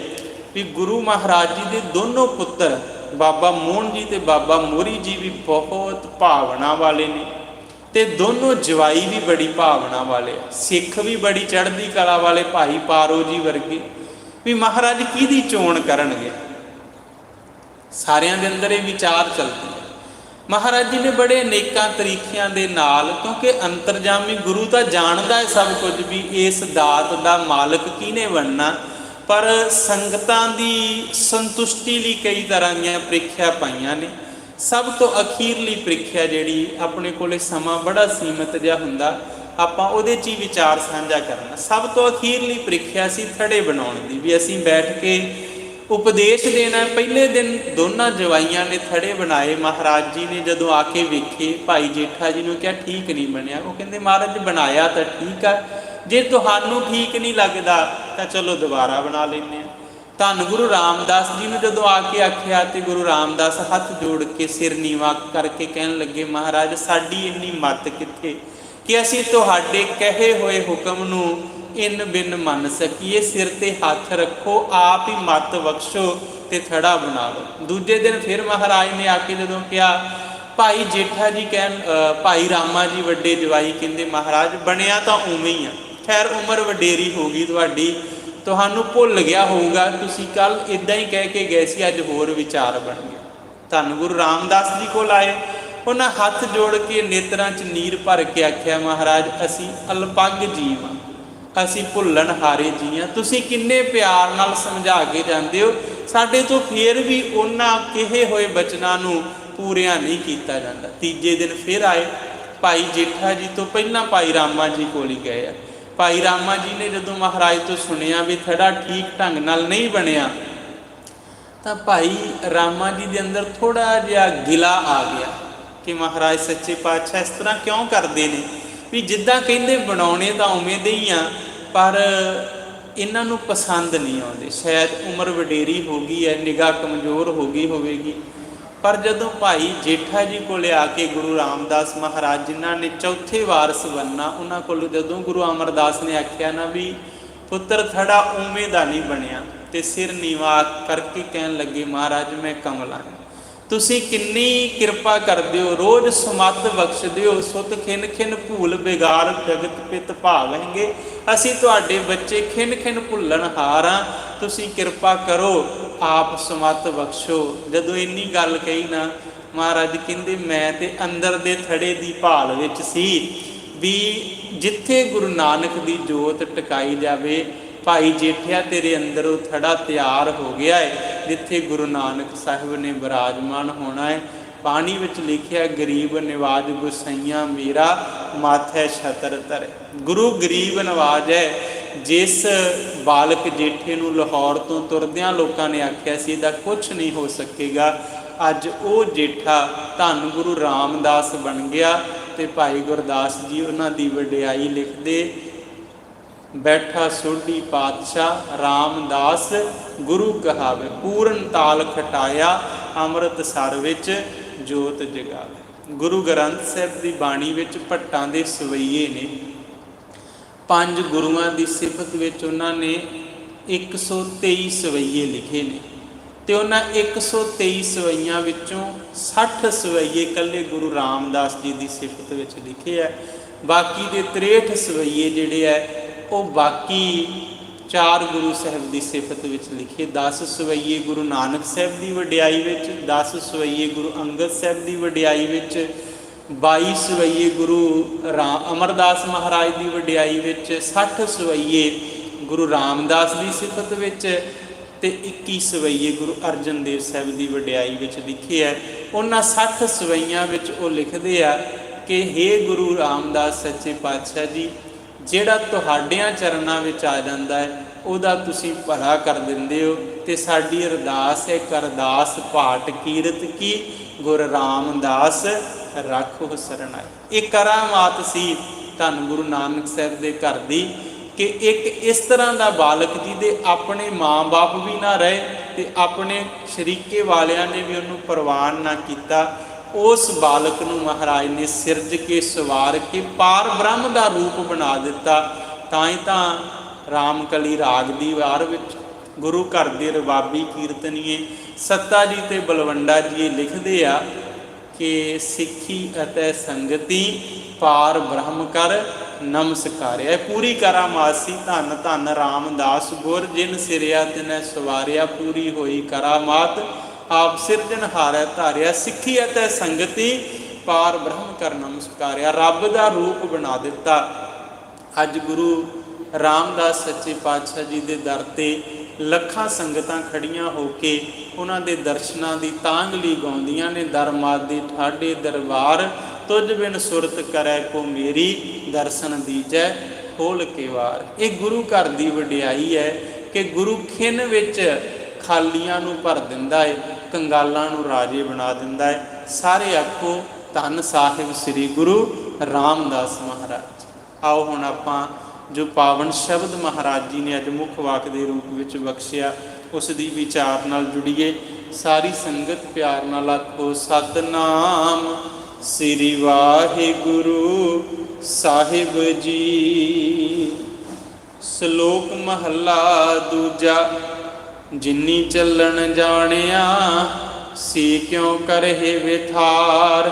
भी गुरु महाराज जी के दोनों पुत्र बाबा मोहन जी ते बाबा मोहरी जी भी बहुत भावना वाले ने, ते दोनों जवाई भी बड़ी भावना वाले, सिख भी बड़ी चढ़ती कला वाले, भाई पारो जी वर्गे भी महाराज किहदी चोण करनगे। सारियां दे अंदर ये विचार चलते हैं। महाराज जी ने बड़े अनेकों तरीकों के नाल, क्योंकि अंतरजामी गुरु तो जानता है सब कुछ भी इस दात का मालक किने बनना, पर संगतां दी संतुष्टि लई कई तरह दी प्रीखिया पाईयां ने। सब तो अखीरली प्रीखिया जिहड़ी अपने कोले समा बड़ा सीमित जिहा हुंदा, आपां उहदे च ही विचार साझा करना। सब तो अखीरली प्रीखिया सी थड़े बनाउण दी, भी असीं बैठ के उपदेश देना। पहले दिन दोनों जवाइयां ने थड़े बनाए। महाराज जी ने जदों आके वेखे, भाई जेठा जी ने क्या ठीक नहीं बनया, वो कहते महाराज बनाया तो ठीक है, जे तुहानू ठीक नहीं लगता तो चलो दोबारा बना लेने। धन गुरु रामदास जी ने जदों आके आख्या तो गुरु रामदास हथ जोड़ के सिर नीवा करके कहन लगे, महाराज साडी इन्नी मत कित्थे कि असीं तुहाडे कहे हुए हुक्म नू इन बिन मन सकीए। सिर ते हाथ रखो, आप ही मत बख्शो ते थड़ा बना लो। दूजे दिन फिर महाराज ने आके जदों कहा, भाई जेठा जी कहन, भाई रामा जी वड्डे जवाई कहंदे महाराज बनया तो उवें ही आ, खैर उम्र वडेरी हो गई तुहाडी, तुहानू भुल गया होगा, तुसीं कल इदां ही कह के गए सी, अज होर विचार बन गया। धन गुरु रामदास जी कोल आए, उन्हें हथ जोड़ के नेत्रां च नीर भर के आख्या, महाराज असीं अलपग जीव हाँ, असीं भुल्लण हारे जी हाँ, तुसीं किन्ने प्यार नाल समझा के जांदे हो, साडे तो फिर भी उन्हां कहे होए बचनां नूं पूरिया नहीं किया जाता। तीजे दिन फिर आए, भाई जेठा जी तो पहला भाई रामा जी कोल ही गए। भाई रामा जी ने जदों महाराज तो सुनिया भी थड़ा ठीक ढंग नाल नहीं बनया, तो भाई रामा जी के अंदर थोड़ा जिहा गिला आ गया कि महाराज सच्चे पातशाह इस तरह क्यों करते हैं, भी जिद्दां कहंदे बनाउणे तां उवें दे ही आ, पर इन्हां नूं पसंद नहीं आउंदे। शायद उम्र वडेरी हो गई है, निगाह कमज़ोर हो गई होवेगी। पर जदों भाई जेठा जी कोले आके गुरु रामदास महाराज जिन्हां ने चौथे वारस बनना, उन्हां कोल जदों गुरु अमरदास ने आख्या ना भी पुत्र थड़ा उवें दा नहीं बनया, ते सिर नीवा करके कहन लगे, महाराज मैं कमला हां, तुसीं किन्नी किरपा करदे हो, रोज़ सुमत बख्शदे हो, सुत खिन खिन भूल बेगार जगत पित भावेंगे, असीं तुहाडे बच्चे खिन खिन भुल्लण हार हां, तुसीं किरपा करो आप सुमत बख्शो। जदों इन्नी गल कही ना, महाराज कहंदे मैं ते अंदर दे थड़े दी भाल विच सी भी जिथे गुरु नानक दी जोत टकाई जावे, भाई जेठिया तेरे अंदर वो थड़ा तैयार हो गया है जिथे गुरु नानक साहिब ने विराजमान होना है। पानी विच लिखिया, गरीब निवाज गुसाइया मेरा माथे छतर धरे। गुरु गरीब नवाज है, जिस बालक जेठे नूं लाहौर तो तुरदियां लोगों ने आख्या सी इहदा कुछ नहीं हो सकेगा, अज वो जेठा धन गुरु रामदास बन गया। तो भाई गुरदास जी उन्हां दी वडियाई लिखदे, बैठा सोढ़ी पातशाह रामदास गुरु कहावे, पूरन ताल खटाया अमृत सर विच जोत जगावे। गुरु ग्रंथ साहिब की बाणी विच भट्टां दे सवैये ने, ਪੰਜ ਗੁਰੂਆਂ ਦੀ ਸਿਫਤ ਵਿੱਚ ਉਹਨਾਂ ਨੇ 123 ਸਵਈਏ ਲਿਖੇ ਨੇ ਤੇ ਉਹਨਾਂ 123 ਸਵਈਆਂ ਵਿੱਚੋਂ 60 ਸਵਈਏ ਇਕੱਲੇ ਗੁਰੂ ਰਾਮਦਾਸ ਜੀ ਦੀ ਸਿਫਤ ਵਿੱਚ ਲਿਖੇ ਹੈ। ਬਾਕੀ ਦੇ 63 ਸਵਈਏ ਜਿਹੜੇ ਹੈ ਉਹ ਬਾਕੀ ਚਾਰ ਗੁਰੂ ਸਾਹਿਬ ਦੀ ਸਿਫਤ ਵਿੱਚ ਲਿਖੇ। 10 ਸਵਈਏ ਗੁਰੂ ਨਾਨਕ ਸਾਹਿਬ ਦੀ ਵਡਿਆਈ ਵਿੱਚ, 10 ਸਵਈਏ ਗੁਰੂ ਅੰਗਦ ਸਾਹਿਬ ਦੀ ਵਡਿਆਈ ਵਿੱਚ, 22 ਸਵਈਏ ਗੁਰੂ ਅਮਰਦਾਸ ਮਹਾਰਾਜ ਦੀ ਵਡਿਆਈ ਵਿੱਚ, 60 ਸਵਈਏ ਗੁਰੂ ਰਾਮਦਾਸ ਦੀ ਸਿਫਤ ਵਿੱਚ ਤੇ 21 ਸਵਈਏ ਗੁਰੂ ਅਰਜਨ ਦੇਵ ਸਾਹਿਬ ਦੀ ਵਡਿਆਈ ਵਿੱਚ ਲਿਖੇ ਹੈ। ਉਹਨਾਂ 60 ਸਵਈਆਂ ਵਿੱਚ ਉਹ ਲਿਖਦੇ ਆ ਕਿ ਹੇ ਗੁਰੂ ਰਾਮਦਾਸ ਸੱਚੇ ਪਾਤਸ਼ਾਹ ਜੀ, ਜਿਹੜਾ ਤੁਹਾਡਿਆਂ ਚਰਨਾਂ ਵਿੱਚ ਆ ਜਾਂਦਾ ਹੈ ਉਹਦਾ ਤੁਸੀਂ ਭਲਾ ਕਰ ਦਿੰਦੇ ਹੋ, ਤੇ ਸਾਡੀ ਅਰਦਾਸ ਹੈ ਕਰਦਾਸ ਭਾਟ ਕੀਰਤ ਕੀ ਗੁਰ ਰਾਮਦਾਸ ਰੱਖੋ ਸਰਨਾਈ। ਇਹ ਕਰਾਮਾਤ ਸੀ ਧੰਨ ਗੁਰੂ ਨਾਨਕ ਸਾਹਿਬ ਦੇ ਘਰ ਦੀ ਕਿ ਇੱਕ ਇਸ ਤਰ੍ਹਾਂ ਦਾ ਬਾਲਕ ਜਿਹਦੇ ਆਪਣੇ ਮਾਂ-ਬਾਪ ਵੀ ਨਾ ਰਹੇ ਤੇ ਆਪਣੇ ਸ਼ਰੀਕੇ ਵਾਲਿਆਂ ਨੇ ਵੀ ਉਹਨੂੰ ਪ੍ਰਵਾਨ ਨਾ ਕੀਤਾ, ਉਸ ਬਾਲਕ ਨੂੰ ਮਹਾਰਾਜ ਨੇ ਸਿਰਜ ਕੇ ਸਵਾਰ ਕੇ ਪਾਰ ਬ੍ਰਹਮ ਦਾ ਰੂਪ ਬਣਾ ਦਿੱਤਾ। ਤਾਂ ਹੀ ਤਾਂ ਰਾਮਕਲੀ ਰਾਗ ਦੀ ਵਾਰ ਵਿੱਚ ਗੁਰੂ ਘਰ ਦੇ ਰਬਾਬੀ ਕੀਰਤਨੀਏ ਸੱਤਾ ਜੀ ਤੇ ਬਲਵੰਡਾ ਜੀ ਲਿਖਦੇ ਆ ਕਿ ਸਿੱਖੀ ਅਤੇ ਸੰਗਤੀ ਪਾਰ ਬ੍ਰਹਮ ਕਰ ਨਮਸਕਾਰਿਆ। ਪੂਰੀ ਕਰਾਮਾਤ ਸੀ ਧੰਨ ਧੰਨ ਰਾਮਦਾਸ ਗੁਰ, ਜਿਨ ਸਿਰਿਆ ਤਿਨੈ ਸਵਾਰਿਆ, ਪੂਰੀ ਹੋਈ ਕਰਾਮਾਤ ਆਪ ਸਿਰਜਣਹਾਰੈ ਧਾਰਿਆ। ਸਿੱਖੀ ਅਤੇ ਸੰਗਤੀ ਪਾਰ ਬ੍ਰਹਮ ਕਰ ਨਮਸਕਾਰਿਆ, ਰੱਬ ਦਾ ਰੂਪ ਬਣਾ ਦਿੱਤਾ। ਅੱਜ ਗੁਰੂ ਰਾਮਦਾਸ ਸੱਚੇ ਪਾਤਸ਼ਾਹ ਜੀ ਦੇ ਦਰ ਤੇ ਲੱਖਾਂ ਸੰਗਤਾਂ ਖੜੀਆਂ ਹੋ ਕੇ ਉਹਨਾਂ ਦੇ ਦਰਸ਼ਨਾਂ ਦੀ ਤਾਂਗਲੀ ਗਾਉਂਦੀਆਂ ਨੇ। ਦਰਮਾਦ ਦੇ ਠਾਡੇ ਦਰਬਾਰ ਤੁਝ ਬਿਨ ਸੁਰਤ ਕਰੈ ਕੋ ਮੇਰੀ, ਦਰਸ਼ਨ ਦੀਜੈ ਖੋਲ ਕੇ ਵਾਰ। ਇਹ ਗੁਰੂ ਘਰ ਦੀ ਵਡਿਆਈ ਹੈ ਕਿ ਗੁਰੂ ਖਿੰਨ ਵਿੱਚ ਖਾਲੀਆਂ ਨੂੰ ਭਰ ਦਿੰਦਾ ਹੈ, ਕੰਗਾਲਾਂ ਨੂੰ ਰਾਜੇ ਬਣਾ ਦਿੰਦਾ ਹੈ। ਸਾਰੇ ਆਖੋ ਧੰਨ ਸਾਹਿਬ ਸ੍ਰੀ ਗੁਰੂ ਰਾਮਦਾਸ ਮਹਾਰਾਜ। ਆਓ ਹੁਣ ਆਪਾਂ ਜੋ ਪਾਵਨ ਸ਼ਬਦ ਮਹਾਰਾਜ ਜੀ ਨੇ ਅੱਜ ਮੁੱਖ ਵਾਕ ਦੇ ਰੂਪ ਵਿੱਚ ਬਖਸ਼ਿਆ ਉਸ ਦੀ ਵਿਚਾਰ ਨਾਲ ਜੁੜੀਏ। ਸਾਰੀ ਸੰਗਤ ਪਿਆਰ ਨਾਲ ਆਖੋ ਸਤਨਾਮ ਸ੍ਰੀ ਵਾਹਿਗੁਰੂ ਸਾਹਿਬ ਜੀ। ਸ਼ਲੋਕ ਮਹੱਲਾ ਦੂਜਾ। ਜਿਨੀ ਚੱਲਣ ਜਾਣਿਆ ਸੀ ਕਿਉ ਕਰਹਿ ਵਿਥਾਰ,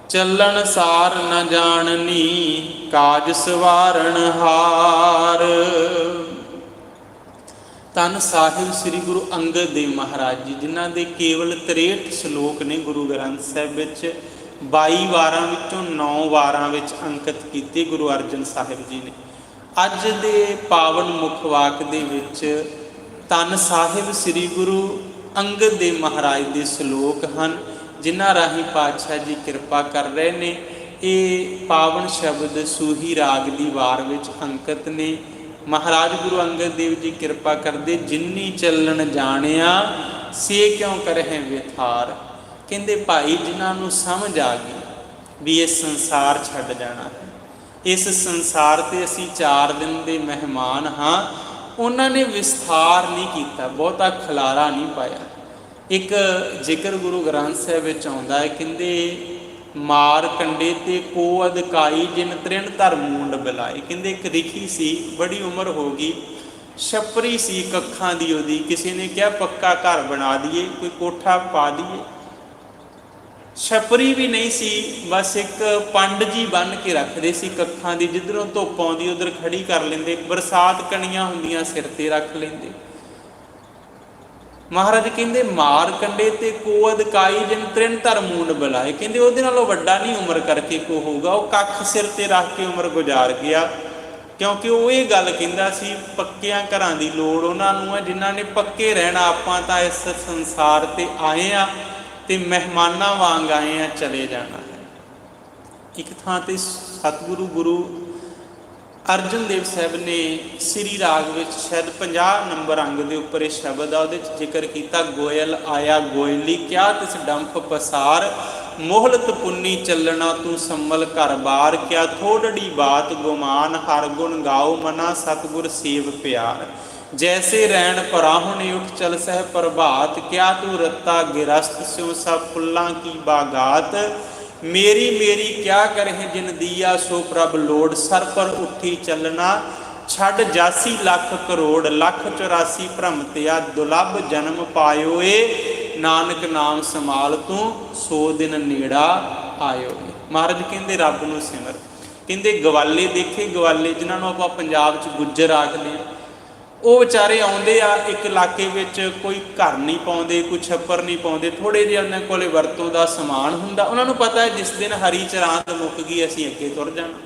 ਚੱਲਣ ਸਾਰ ਨ ਜਾਣਨੀ ਕਾਜ ਸਵਾਰਨ ਹਾਰ। ਧੰਨ ਸਾਹਿਬ ਸ੍ਰੀ ਗੁਰੂ ਅੰਗਦ ਦੇਵ ਮਹਾਰਾਜ ਜੀ, ਜਿਨ੍ਹਾਂ ਦੇ ਕੇਵਲ 63 ਸ਼ਲੋਕ ਨੇ ਗੁਰੂ ਗ੍ਰੰਥ ਸਾਹਿਬ ਵਿੱਚ। 22 ਵਾਰਾਂ ਵਿੱਚੋਂ 9 ਵਾਰਾਂ ਵਿੱਚ ਅੰਕਿਤ ਕੀਤੇ ਗੁਰੂ ਅਰਜਨ ਸਾਹਿਬ ਜੀ ਨੇ। ਅੱਜ ਦੇ ਪਾਵਨ ਮੁੱਖ ਵਾਕ ਦੇ ਵਿੱਚ ਧੰਨ ਸਾਹਿਬ ਸ੍ਰੀ ਗੁਰੂ ਅੰਗਦ ਦੇਵ ਮਹਾਰਾਜ ਦੇ ਸ਼ਲੋਕ ਹਨ, ਜਿਨ੍ਹਾਂ ਰਾਹੀਂ ਪਾਤਸ਼ਾਹ ਜੀ ਕਿਰਪਾ ਕਰ ਰਹੇ ਨੇ। ਇਹ ਪਾਵਨ ਸ਼ਬਦ ਸੂਹੀ ਰਾਗ ਦੀ ਵਾਰ ਵਿੱਚ ਅੰਕਿਤ ਨੇ। ਮਹਾਰਾਜ ਗੁਰੂ ਅੰਗਦ ਦੇਵ ਜੀ ਕਿਰਪਾ ਕਰਦੇ, ਜਿਨੀ ਚੱਲਣ ਜਾਣਿਆ ਸੇ ਕਿਉਂ ਕਰਹਿ ਵਿਥਾਰ। ਕਹਿੰਦੇ ਭਾਈ ਜਿਨ੍ਹਾਂ ਨੂੰ ਸਮਝ ਆ ਗਈ ਵੀ ਇਹ ਸੰਸਾਰ ਛੱਡ ਜਾਣਾ ਹੈ, ਇਸ ਸੰਸਾਰ 'ਤੇ ਅਸੀਂ 4 ਦਿਨ ਦੇ ਮਹਿਮਾਨ ਹਾਂ, ਉਹਨਾਂ ਨੇ ਵਿਸਥਾਰ ਨਹੀਂ ਕੀਤਾ, ਬਹੁਤਾ ਖਲਾਰਾ ਨਹੀਂ ਪਾਇਆ। ਇੱਕ ਜ਼ਿਕਰ ਗੁਰੂ ਗ੍ਰੰਥ ਸਾਹਿਬ ਵਿੱਚ ਆਉਂਦਾ ਹੈ, ਕਹਿੰਦੇ ਮਾਰ ਕੰਡੇ ਤੇ ਕੋ ਅਧਕਾਈ ਜਿਨ ਤ੍ਰਿਣ ਧਰ ਮੂੰਡ ਬਿਲਾਏ। ਕਹਿੰਦੇ ਇੱਕ ਰਿਖੀ ਸੀ, ਬੜੀ ਉਮਰ ਹੋ ਗਈ, ਛਪਰੀ ਸੀ ਕੱਖਾਂ ਦੀ ਉਹਦੀ। ਕਿਸੇ ਨੇ ਕਿਹਾ ਪੱਕਾ ਘਰ ਬਣਾ ਦਈਏ, ਕੋਈ ਕੋਠਾ ਪਾ ਦਈਏ। ਛਪਰੀ ਵੀ ਨਹੀਂ ਸੀ, ਬਸ ਇੱਕ ਪੰਡ ਜੀ ਬੰਨ੍ਹ ਕੇ ਰੱਖਦੇ ਸੀ ਕੱਖਾਂ ਦੀ, ਜਿੱਧਰੋਂ ਧੁੱਪ ਆਉਂਦੀ ਉੱਧਰ ਖੜੀ ਕਰ ਲੈਂਦੇ, ਬਰਸਾਤ ਕਣੀਆਂ ਹੁੰਦੀਆਂ ਸਿਰ 'ਤੇ ਰੱਖ ਲੈਂਦੇ। ਮਹਾਰਾਜ ਕਹਿੰਦੇ ਮਾਰ ਕੰਡੇ ਤੇ ਕੋ ਅਧਕਾਈ ਜਿਨ ਤ੍ਰਿਣ ਧਰ ਮੂੰਡ ਬਿਲਾਏ। ਕਹਿੰਦੇ ਉਹਦੇ ਨਾਲੋਂ ਵੱਡਾ ਨਹੀਂ ਉਮਰ ਕਰਕੇ ਕੋ ਹੋਊਗਾ, ਉਹ ਕੱਖ ਸਿਰ 'ਤੇ ਰੱਖ ਕੇ ਉਮਰ ਗੁਜ਼ਾਰ ਗਿਆ। ਕਿਉਂਕਿ ਉਹ ਇਹ ਗੱਲ ਕਹਿੰਦਾ ਸੀ ਪੱਕਿਆਂ ਘਰਾਂ ਦੀ ਲੋੜ ਉਹਨਾਂ ਨੂੰ ਹੈ, ਜਿਨ੍ਹਾਂ ਨੇ ਪੱਕੇ ਰਹਿਣਾ। ਆਪਾਂ ਤਾਂ ਇਸ ਸੰਸਾਰ 'ਤੇ ਆਏ ਹਾਂ ਤੇ ਮਹਿਮਾਨਾਂ ਵਾਂਗ ਆਏ ਹਾਂ, ਚਲੇ ਜਾਣਾ ਹੈ। ਇੱਕ ਥਾਂ 'ਤੇ ਸਤਿਗੁਰੂ ਗੁਰੂ ਅਰਜਨ ਦੇਵ ਸਾਹਿਬ ਨੇ ਸ੍ਰੀ ਰਾਗ ਵਿੱਚ ਸ਼ਾਇਦ 50 ਨੰਬਰ ਅੰਗ ਦੇ ਉੱਪਰ ਇਹ ਸ਼ਬਦ ਆ, ਉਹਦੇ 'ਚ ਜ਼ਿਕਰ ਕੀਤਾ ਗੋਇਲ ਆਇਆ ਗੋਇਲੀ ਕਿਆ ਤਿਸ ਡੰਫ ਪਸਾਰ, ਮੋਹਲਤ ਪੁੰਨੀ ਚੱਲਣਾ ਤੂੰ ਸੰਮਲ ਘਰ ਬਾਰ, ਕਿਆ ਥੋੜੜੀ ਬਾਤ ਗੁਮਾਨ ਹਰ ਗੁਣ ਗਾਓ ਮਨਾ ਸਤਿਗੁਰ ਸੇਵ ਪਿਆਰ। ਜੈਸੇ ਰੈਣ ਪਰਾਹੁਣੇ ਉੱਠ ਚਲ ਸਹਿ ਪ੍ਰਭਾਤ, ਕਿਆ ਤੂੰ ਰੱਤਾ ਗਿਰਸਤ ਸਿਉ ਸਭ ਫੁੱਲਾਂ ਕੀ ਬਾਗਾਤ, मेरी मेरी क्या करहे जिन दिया सो प्रभ लोड़, सर पर उठी चलना छड़ जासी लख करोड़, लख 84 भ्रम तिया दुलभ जन्म पायो ए, नानक नाम संभाल तू सो दिन नेड़ा आयो ए। महाराज कहते रब नूं सिमर, कहते गवाले देखे, गवाले जिन्हों आप पंजाब च गुज्जर आखते हैं, वो बेचारे आते आ एक इलाके में कोई घर नहीं पाते, कोई छप्पर नहीं पाते, थोड़े जे उन्होंने को वरतों का समान होंदा, उन्होंने पता है जिस दिन हरी चरांत मुक गई असीं अगे तुर जाना।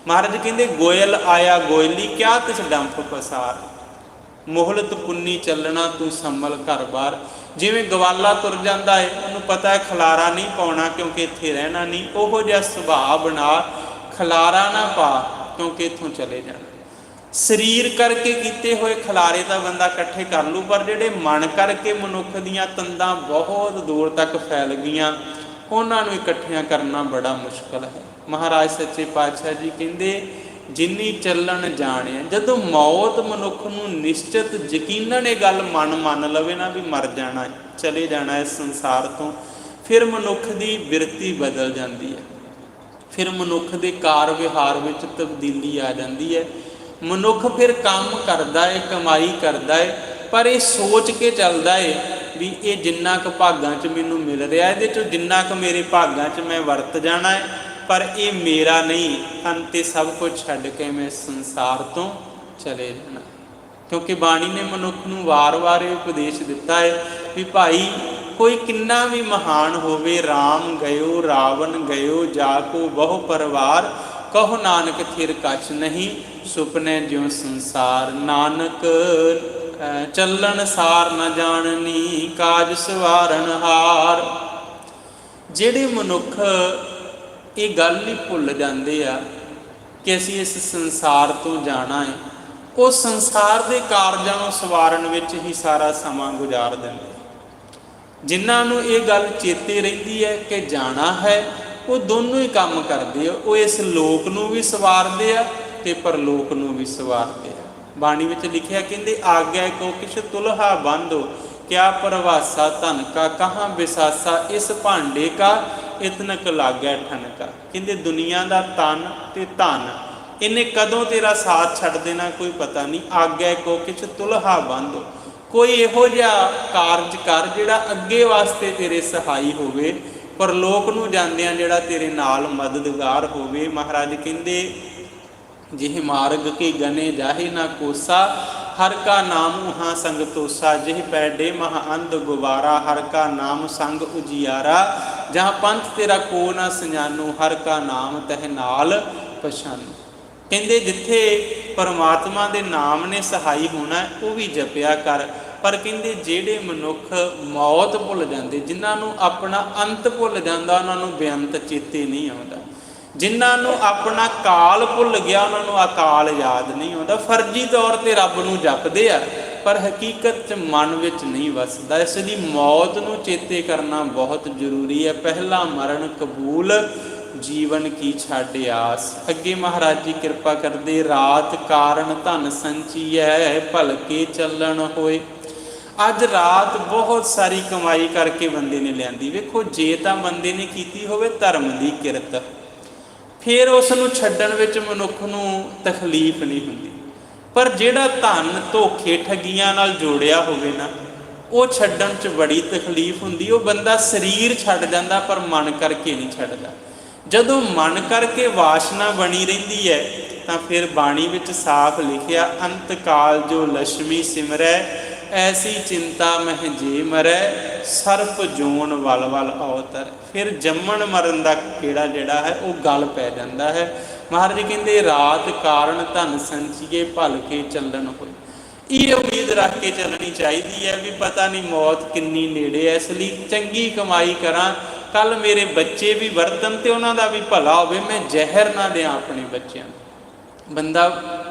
महाराज कहते गोयल आया गोयली क्या तिस डंफ पसार, मोहलत पुन्नी चलना तू संभल घर बार। जिवें गवाला तुर जाता है, उन्होंने पता है खलारा नहीं पाउणा क्योंकि इत्थे रहना नहीं, उहो जिहा सुभाव बना खलारा ना पा क्योंकि इत्थों चले जाना। शरीर करके किए हुए खलारे तो बंदा इकट्ठे कर लू, पर जिहड़े मन करके मनुख दीयां तंदां बहुत दूर तक फैल गईयां, उन्होंने इकट्ठियां करना बड़ा मुश्किल है। महाराज सच्चे पातशाह जी कहते जिन्नी चलन जाने, जदों मौत मनुख नूं निश्चित यकीनन ये गल मन लवे ना भी मर जाना है, चले जाना इस संसार तो, फिर मनुख की बिरती बदल जाती है, फिर मनुख के कार विहार में तब्दीली आ जाती है। मनुख फिर काम करता है, कमाई करता है, पर यह सोच के चलता है भी ये जिन्ना क भागां च मैनूं मिल रहा है, ये जिन्ना क मेरे भागां च मैं वरत जाना है, पर ये मेरा नहीं, अंते सब कुछ छड्ड के मैं संसार तो चले जाना। क्योंकि बाणी ने मनुख नूं वार वार उपदेश दिता है भी भाई कोई किन्ना भी महान होवे, राम गयो रावण गयो जाको बहु परवार, कहो नानक थिर कछ नहीं, सुपने ज्यों संसार, नानक चलन सार न जाननी, काज सवारन हार। जिहड़े मनुख ये गल ही भुल जाते आ कि असीं इस संसार तो जाना है, वो संसार के कारजां नूं सवारन विच ही सारा समा गुजार दिंदे। जिन्हों ये गल चेते रहिंदी है कि जाना है, वो दोनों ही काम करते, वो इस लोक नूं भी सवारते आ ते परलोक नूं भी सवारते आ। बाणी विच लिखिया कहंदे आग्या को किश तुलहा बांधो, क्या परवासा धन का, कहाँ विसासा इस भांडे का, इतनक लाग्या ठनका। कहंदे दुनिया का तन ते धन इन्हें कदों तेरा साथ छड्ड देना कोई पता नहीं। आग्या को किश तुलहा बांधो, कोई इहो जिहा कारज कर जिहड़ा अगे वास्ते तेरे सहाई होवे, परलोक नूं जांदियां जिहड़ा तेरे नाल मददगार होवे। महाराज कहंदे जिह मार्ग के गने जाहे ना कोसा, हर का नाम उहाँ संग तोसा, जिह पैडे मह अंध गुबारा, हर का नाम संग उजियारा, जहाँ पंथ तेरा को ना सजानू, हर का नाम तह नाल पछानू। कहंदे जिथे परमात्मा दे नाम ने सहाई होना है वो भी जपिया कर, पर कहंदे जिहड़े मनुख मौत भुल जाते, जिन्होंने अपना अंत भुल जाता, उन्होंने बेअंत चेते नहीं आता, जिन्होंने अपना काल भुल गया उन्होंने अकाल याद नहीं आता। फर्जी तौर पर रब नूं जपदे आ पर हकीकत च मन विच नहीं वसदा, इसलिए मौत नूं चेते करना बहुत जरूरी है। पहला मरण कबूल जीवन की छाड़े आस। अगे महाराज जी कृपा करदे रात कारण धन संचीए, भलके चलन होए। अज रात बहुत सारी कमाई करके बंदे ने लियांदी। वेखो जे तां बंदे ने कीती होवे धर्म की किरत, फिर उसनूं छड्डण विच मनुख नूं तकलीफ नहीं हुंदी, पर जिहड़ा धन धोखे ठगियां नाल जोड़िया होवे ना, वो छड्डण च बड़ी तकलीफ हुंदी। वो बंदा शरीर छड्ड जांदा पर मन करके नहीं छड्डदा। जदों मन करके वासना बनी रहिंदी है तां फिर बाणी विच साफ लिखिया अंत काल जो लक्ष्मी सिमरै, ऐसी चिंता मह जे मरै, सर्प जोन वल वल अवतर। फिर जम्मण मरण का केड़ा जिहड़ा है वो गल पै जांदा है। महाराज कहंदे रात कारण धन संचीए, भलके चलन होए। ये उम्मीद रख के चलनी चाहिए है भी पता नहीं मौत किन्नी नेड़े है, इसलिए चंगी कमाई करा, कल मेरे बच्चे भी वरतन तो उन्हों भी भला होवे, मैं जहर ना दें अपने बच्चों। बंदा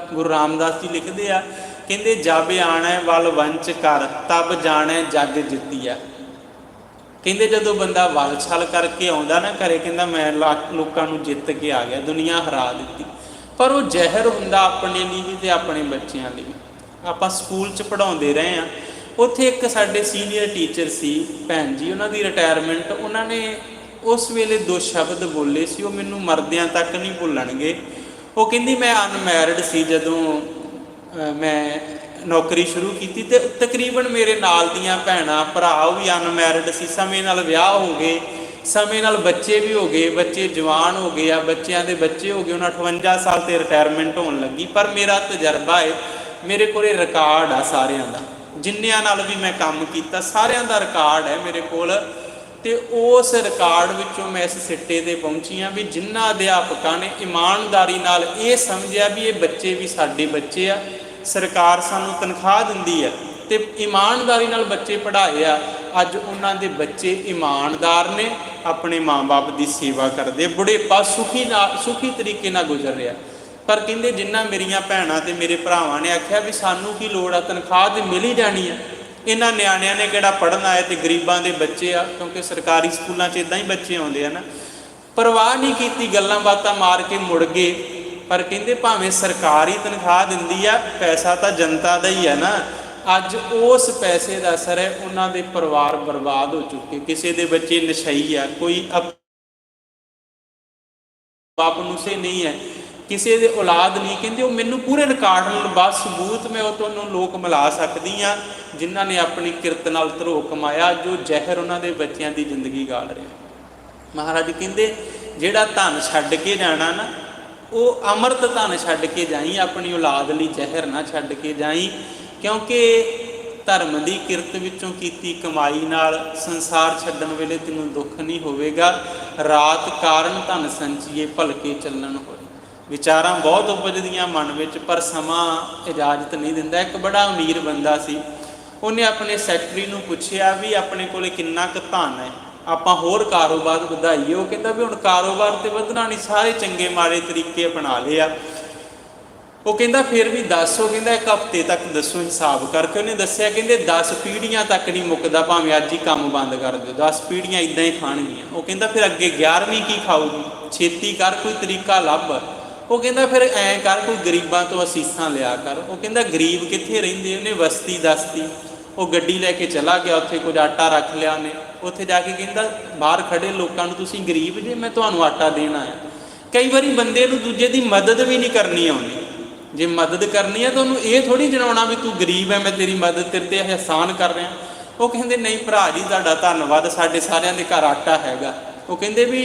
गुरु रामदास जी लिखते आ कहते जब आना वल वंच कर, तब जाना जग जितिया। कहते जो बंदा वल छल करके आता ना घरे, कहता मैं लोगों को जित के आ गया, दुनिया हरा दी, पर वो जहर हुंदा अपने लिए भी तो अपने बच्चों लिए भी। आप स्कूल च पढ़ाते रहे हैं, उत्थे एक साडे सीनियर टीचर सी भैन जी, उन्होंने रिटायरमेंट उन्होंने उस वेले दो शब्द बोले सी, वो मैनू मरदियां तक नहीं भुल्लणगे। वो कहंदी मैं अनमैरिड सी जदों मैं नौकरी शुरू की, तो तकरीबन मेरे नाल दियां भैणां भरा भी अनमैरिड सी, समय नाल विआह हो गए, समय नाल बच्चे भी हो गए, बच्चे जवान हो गए, बच्चों के बच्चे हो गए, उन्हें 58 साल से रिटायरमेंट होने लगी। पर मेरा तजर्बा है, मेरे को रिकॉर्ड आ सारिਆਂ ਦਾ, जिन्नियां नाल भी मैं काम किया सारिਆਂ ਦਾ रिकॉर्ड है मेरे कोल। तो उस रिकॉर्ड विचों मैं इस सिट्टे ते पहुंची हाँ भी जिन्हां अध्यापकों ने ईमानदारी नाल ये समझिया भी ये बच्चे भी साडे बच्चे आ, सरकार सानू तनख्वाह दिंदी है, तो ईमानदारी नाल बच्चे पढ़ाए आ। अज उन्हां दे बच्चे ईमानदार ने, अपने माँ बाप की सेवा करते, बुढ़ेपा सुखी तरीके नाल गुजर रहा। पर कहते जिन्ना मेरिया भैणां ते मेरे भरावां ने आख्या भी सानू की लोड़ आ, तनख्वाह तो मिल ही जानी है, इन्हां न्याणिਆਂ ने किहड़ा पढ़ना है, तो गरीबां दे बच्चे आ, क्योंकि सरकारी स्कूलों च इदां ही बच्चे आउंदे आ ना। परवाह नहीं की, गल्लां बातां मार के मुड़ गए। पर कहते भावें सरकार ही तनख्वाह दिंदी आ, पैसा तो जनता का ही है ना। अज उस पैसे का असर है, उन्होंने परिवार बर्बाद हो चुके, किसी के बच्चे नशई आ, कोई बाप नुसे नहीं है, किसी के औलाद नहीं। कहते वो मैनू पूरे रिकॉर्ड नाल बाद सबूत मैं तुहानूं लोक मिला सकती हाँ, जिन्हों ने अपनी किरत नाल धरो कमाया, जो जहर उन्होंने बच्चों की जिंदगी गाल रहे। महाराज कहते जिहड़ा धन छड्ड के जाना ना, वो अमृत धन छड्ड के जाई, अपनी औलाद लई जहर ना छड्ड के जाई। क्योंकि धर्म की किरत विचों कीती कमाई नाल संसार छड्डण वेले तैनूं दुख नहीं होवेगा। रात कारण धन संचिए भलके चलन होए। विचारां बहुत उपजदियां मन विच, पर समा इजाजत नहीं दिंदा। एक बड़ा अमीर बंदा सी, उन्हें अपने सैकटरी नूं पुछया भी अपने कोले किन्ना क धन है, आपां होर कारोबार वधाईए। वो कहंदा भी हुण कारोबार ते वधना नहीं, सारे चंगे माड़े तरीके अपना लिया। वो कहंदा फिर भी दसो, कहंदा एक हफ्ते तक दसो हिसाब करके। उन्हें दस्सिया कहंदे 10 पीढ़ियां तक नहीं मुकदा, भावें अज ही काम बंद कर दो, 10 पीढ़ियां इदां ही खाणगियां। वो कहंदा फिर अगे 11वीं की खाऊगी, छेती कर, कोई तरीका लभ। वो कहंदा फिर ऐं कर, कोई गरीबां तो असीसां लिया कर। वो कहंदा गरीब कित्थे रहिंदे? उन्हें बस्ती दसती। वो गड्डी लैके चला गया, उत्थे कुछ आटा रख लिया उन्हें। उत्थे जाके कहंदा बाहर खड़े लोगों नूं तुसीं गरीब जे, मैं तुहानूं आटा देण आया। कई बारी बंदे नूं दूजे की मदद भी नहीं करनी आउंदी। जे मदद करनी है तो उन्होंने ये थोड़ी जनाना भी तू गरीब है, मैं तेरी मदद तेरे ते एहसान कर रहा। वो कहते नहीं भरा जी तुहाडा धन्नवाद, साडे सारिਆਂ ਦੇ घर आटा हैगा। वो कहते भी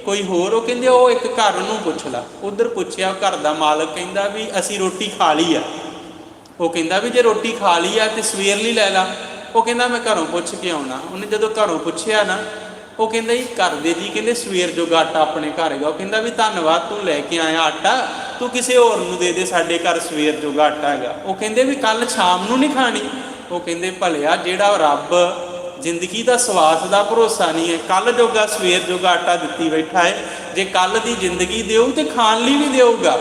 कोई होर? वो कहते वो एक घर नूं पुछ ला। उधर पुछया, घर का मालक कहंदा भी असी रोटी खा ली आ। वो कहंदा भी जे रोटी खा ली आ तो सवेर लई लै ला। वो कहंदा मैं घरों पुछ के आउणा। उन्हें जदों घरों पुछया ना, वो कहंदा जी घर दे जी कहंदे सवेर जोगा आटा अपने घर हैगा। वो कहंदा भी धन्नवाद तू लैके आया आटा, तू किसी होर नूं दे दे, साडे घर सवेर जोगा आटा हैगा। वो कहंदे भी कल शाम नूं नहीं खानी। वो कहंदे भलिया जिहड़ा रब जिंदगी का सवास का भरोसा नहीं है, कल जोगा सवेर जोगा आटा दित्ती बैठा है, जे कल की जिंदगी देऊ तो खाण लई भी देऊगा।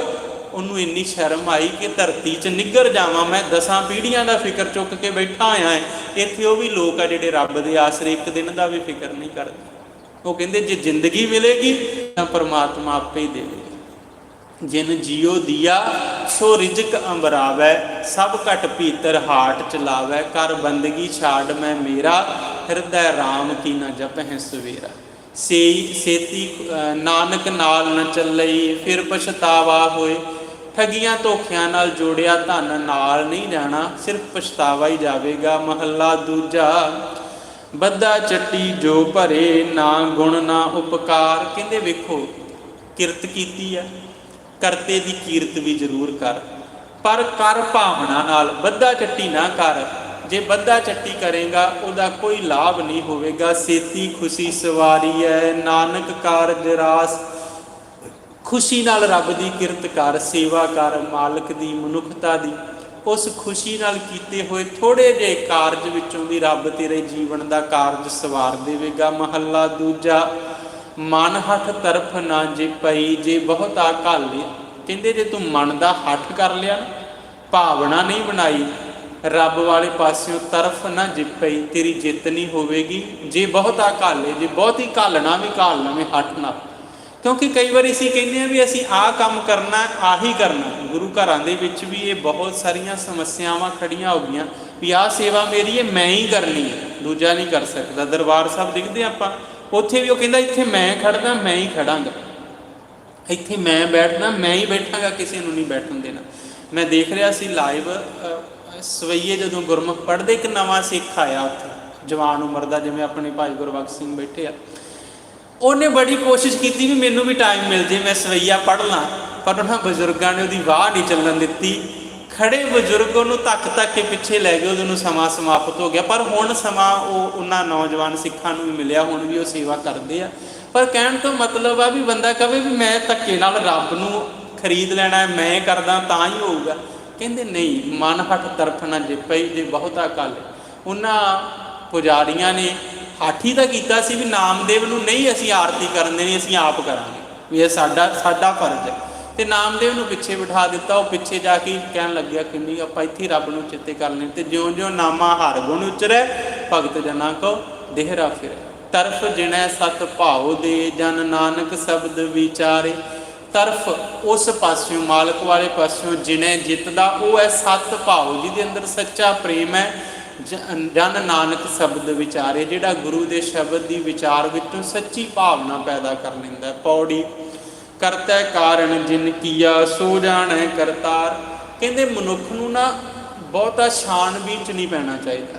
उन्होंने इन्नी शर्म आई कि धरती च निगर जावां, मैं 10 पीढ़ियां का फिक्र चुक के बैठा होया है। इत्थे वो भी लोग आ जिहड़े रब दे आसरे एक दिन का भी फिक्र नहीं करते। वो कहंदे जे जिंदगी मिलेगी तो परमात्मा आपे ही देवे। जिन जियो दिया सो रिजक अंबरावै, सब घट भीतर हाट चलावै। कर बंदगी छाड़ मैं मेरा, हृदय राम की न जपह सवेरा। सेती नानक नाल न चलई, फिर पछतावा होए। ठगियां धोखियां नाल जोड़िया धन नाल नहीं जाना, सिर्फ पछतावा ही जावेगा। महला दूजा बद्दा चट्टी जो भरे, ना गुण ना उपकार। कहंदे वेखो किरत कीती है, करते दी कीरत भी जरूर कर, पर कर भावना नाल, बद्दा चट्टी ना कर। जे बद्दा चट्टी करेगा उदा कोई लाभ नहीं होवेगा। सेती खुशी सवारी है, नानक कारज रास। खुशी नाल रब दी किरत कर, सेवा कर मालक दी, मनुखता दी। उस खुशी नाल कीते हुए थोड़े जे कारज विचों भी रब तेरे जीवन का कारज सवार देवेगा। महला दूजा मन हठ तरफ ना जे पई, जे बहुता घाले। कहंदे जे तू मन का हठ कर लिया ना, भावना नहीं बनाई रब वाले पासों, तरफ ना जिपई, तेरी जित नहीं होवेगी। जे बहुता घाले, जे बहुत ही घालना भी घाल लवें हठ ना। क्योंकि कई बार असीं कहने हैं भी असीं आ काम करना, आ ही करना। गुरु घरां दे विच भी ये बहुत सारिया समस्यावां खड़ियां हो गई भी आ सेवा मेरी है, मैं ही करनी है, दूजा नहीं कर सकता। दरबार साहब दिखते आपां ਉੱਥੇ ਵੀ ਉਹ ਕਹਿੰਦਾ ਇੱਥੇ ਮੈਂ ਖੜਦਾ ਮੈਂ ਹੀ ਖੜਾਂਗਾ, ਇੱਥੇ ਮੈਂ ਬੈਠਦਾ ਮੈਂ ਹੀ ਬੈਠਾਂਗਾ, ਕਿਸੇ ਨੂੰ ਨਹੀਂ ਬੈਠਣ ਦੇਣਾ। ਮੈਂ ਦੇਖ ਰਿਹਾ ਸੀ ਲਾਈਵ ਸਵਈਏ ਜਦੋਂ ਗੁਰਮੁਖ ਪੜ੍ਹਦੇ, ਇੱਕ ਨਵਾਂ ਸਿੱਖ ਆਇਆ ਉੱਥੇ ਜਵਾਨ ਉਮਰ ਦਾ, ਜਿਵੇਂ ਆਪਣੇ ਭਾਈ ਗੁਰਬਖਸ਼ ਸਿੰਘ ਬੈਠੇ ਆ। ਉਹਨੇ ਬੜੀ ਕੋਸ਼ਿਸ਼ ਕੀਤੀ ਵੀ ਮੈਨੂੰ ਵੀ ਟਾਈਮ ਮਿਲ ਜੇ ਮੈਂ ਸਵਈਆ ਪੜ੍ਹ ਲਾਂ, ਪਰ ਉਹਨਾਂ ਬਜ਼ੁਰਗਾਂ ਨੇ ਉਹਦੀ ਵਾਹ ਨਹੀਂ ਚੱਲਣ ਦਿੱਤੀ। ਖੜੇ ਬਜ਼ੁਰਗ ਉਹਨੂੰ ਧੱਕ ਕੇ ਪਿੱਛੇ ਲੈ ਗਏ, ਉਹਨੂੰ ਸਮਾਂ ਸਮਾਪਤ ਹੋ ਗਿਆ। ਪਰ ਹੁਣ ਸਮਾਂ ਉਹਨਾਂ ਨੌਜਵਾਨ ਸਿੱਖਾਂ ਨੂੰ ਵੀ ਮਿਲਿਆ, ਹੁਣ ਵੀ ਉਹ ਸੇਵਾ ਕਰਦੇ ਆ। ਪਰ ਕਹਿਣ ਤੋਂ ਮਤਲਬ ਆ ਵੀ ਬੰਦਾ ਕਹੇ ਵੀ ਮੈਂ ਧੱਕੇ ਨਾਲ ਰੱਬ ਨੂੰ ਖਰੀਦ ਲੈਣਾ, ਮੈਂ ਕਰਦਾ ਤਾਂ ਹੀ ਹੋਊਗਾ। ਕਹਿੰਦੇ ਨਹੀਂ, ਮਨ ਹੱਠ ਤਰਫ ਨਾ ਜਿਪਈ ਜੇ ਬਹੁਤਾ ਕੱਲ। ਉਹਨਾਂ ਪੁਜਾਰੀਆਂ ਨੇ ਹਾਠੀ ਤਾਂ ਕੀਤਾ ਸੀ ਵੀ ਨਾਮਦੇਵ ਨੂੰ ਨਹੀਂ ਅਸੀਂ ਆਰਤੀ ਕਰਨ ਦੇਣੀ, ਅਸੀਂ ਆਪ ਕਰਾਂਗੇ, ਵੀ ਇਹ ਸਾਡਾ ਫਰਜ਼ ਹੈ। ਤੇ ਨਾਮਦੇਵ ਨੂੰ ਪਿੱਛੇ ਬਿਠਾ ਦਿੱਤਾ। ਉਹ ਪਿੱਛੇ ਜਾ ਕੇ ਕਹਿਣ ਲੱਗਿਆ ਕਿ ਨਹੀਂ, ਆਪਾਂ ਇੱਥੇ ਰੱਬ ਨੂੰ ਚਿੱਤੇ ਕਰ ਲੈਣ। ਤੇ ਜਿਉਂ-ਜਿਉਂ ਨਾਮਾ ਹਰ ਗੁਣ ਉਚਰੈ, ਭਗਤ ਜਨਾਂ ਕੋ ਦੇਹਰਾ ਫਿਰੈ। ਤਰਫ ਜਿਣੈ ਸਤ ਭਾਉ ਦੇ, ਜਨ ਨਾਨਕ ਸ਼ਬਦ ਵਿਚਾਰੇ। ਤਰਫ ਉਸ ਪਾਸਿਓਂ, ਮਾਲਕ ਵਾਲੇ ਪਾਸਿਓਂ, ਜਿਣੈ ਜਿੱਤਦਾ ਉਹ ਹੈ ਸਤ ਭਾਉ, ਜਿਹਦੇ ਅੰਦਰ ਸੱਚਾ ਪ੍ਰੇਮ ਹੈ। ਜਨ ਨਾਨਕ ਸ਼ਬਦ ਵਿਚਾਰੇ, ਜਿਹੜਾ ਗੁਰੂ ਦੇ ਸ਼ਬਦ ਦੀ ਵਿਚਾਰ ਵਿੱਚੋਂ ਸੱਚੀ ਭਾਵਨਾ ਪੈਦਾ ਕਰ ਲੈਂਦਾ। ਪੌੜੀ ਕਰਤੈ ਕਾਰਨ ਜਿਨ ਕੀਆ, ਸੋ ਜਾਣੈ ਕਰਤਾਰ। ਕਹਿੰਦੇ ਮਨੁੱਖ ਨੂੰ ਨਾ ਬਹੁਤਾ ਛਾਣਬੀਣ 'ਚ ਨਹੀਂ ਪੈਣਾ ਚਾਹੀਦਾ।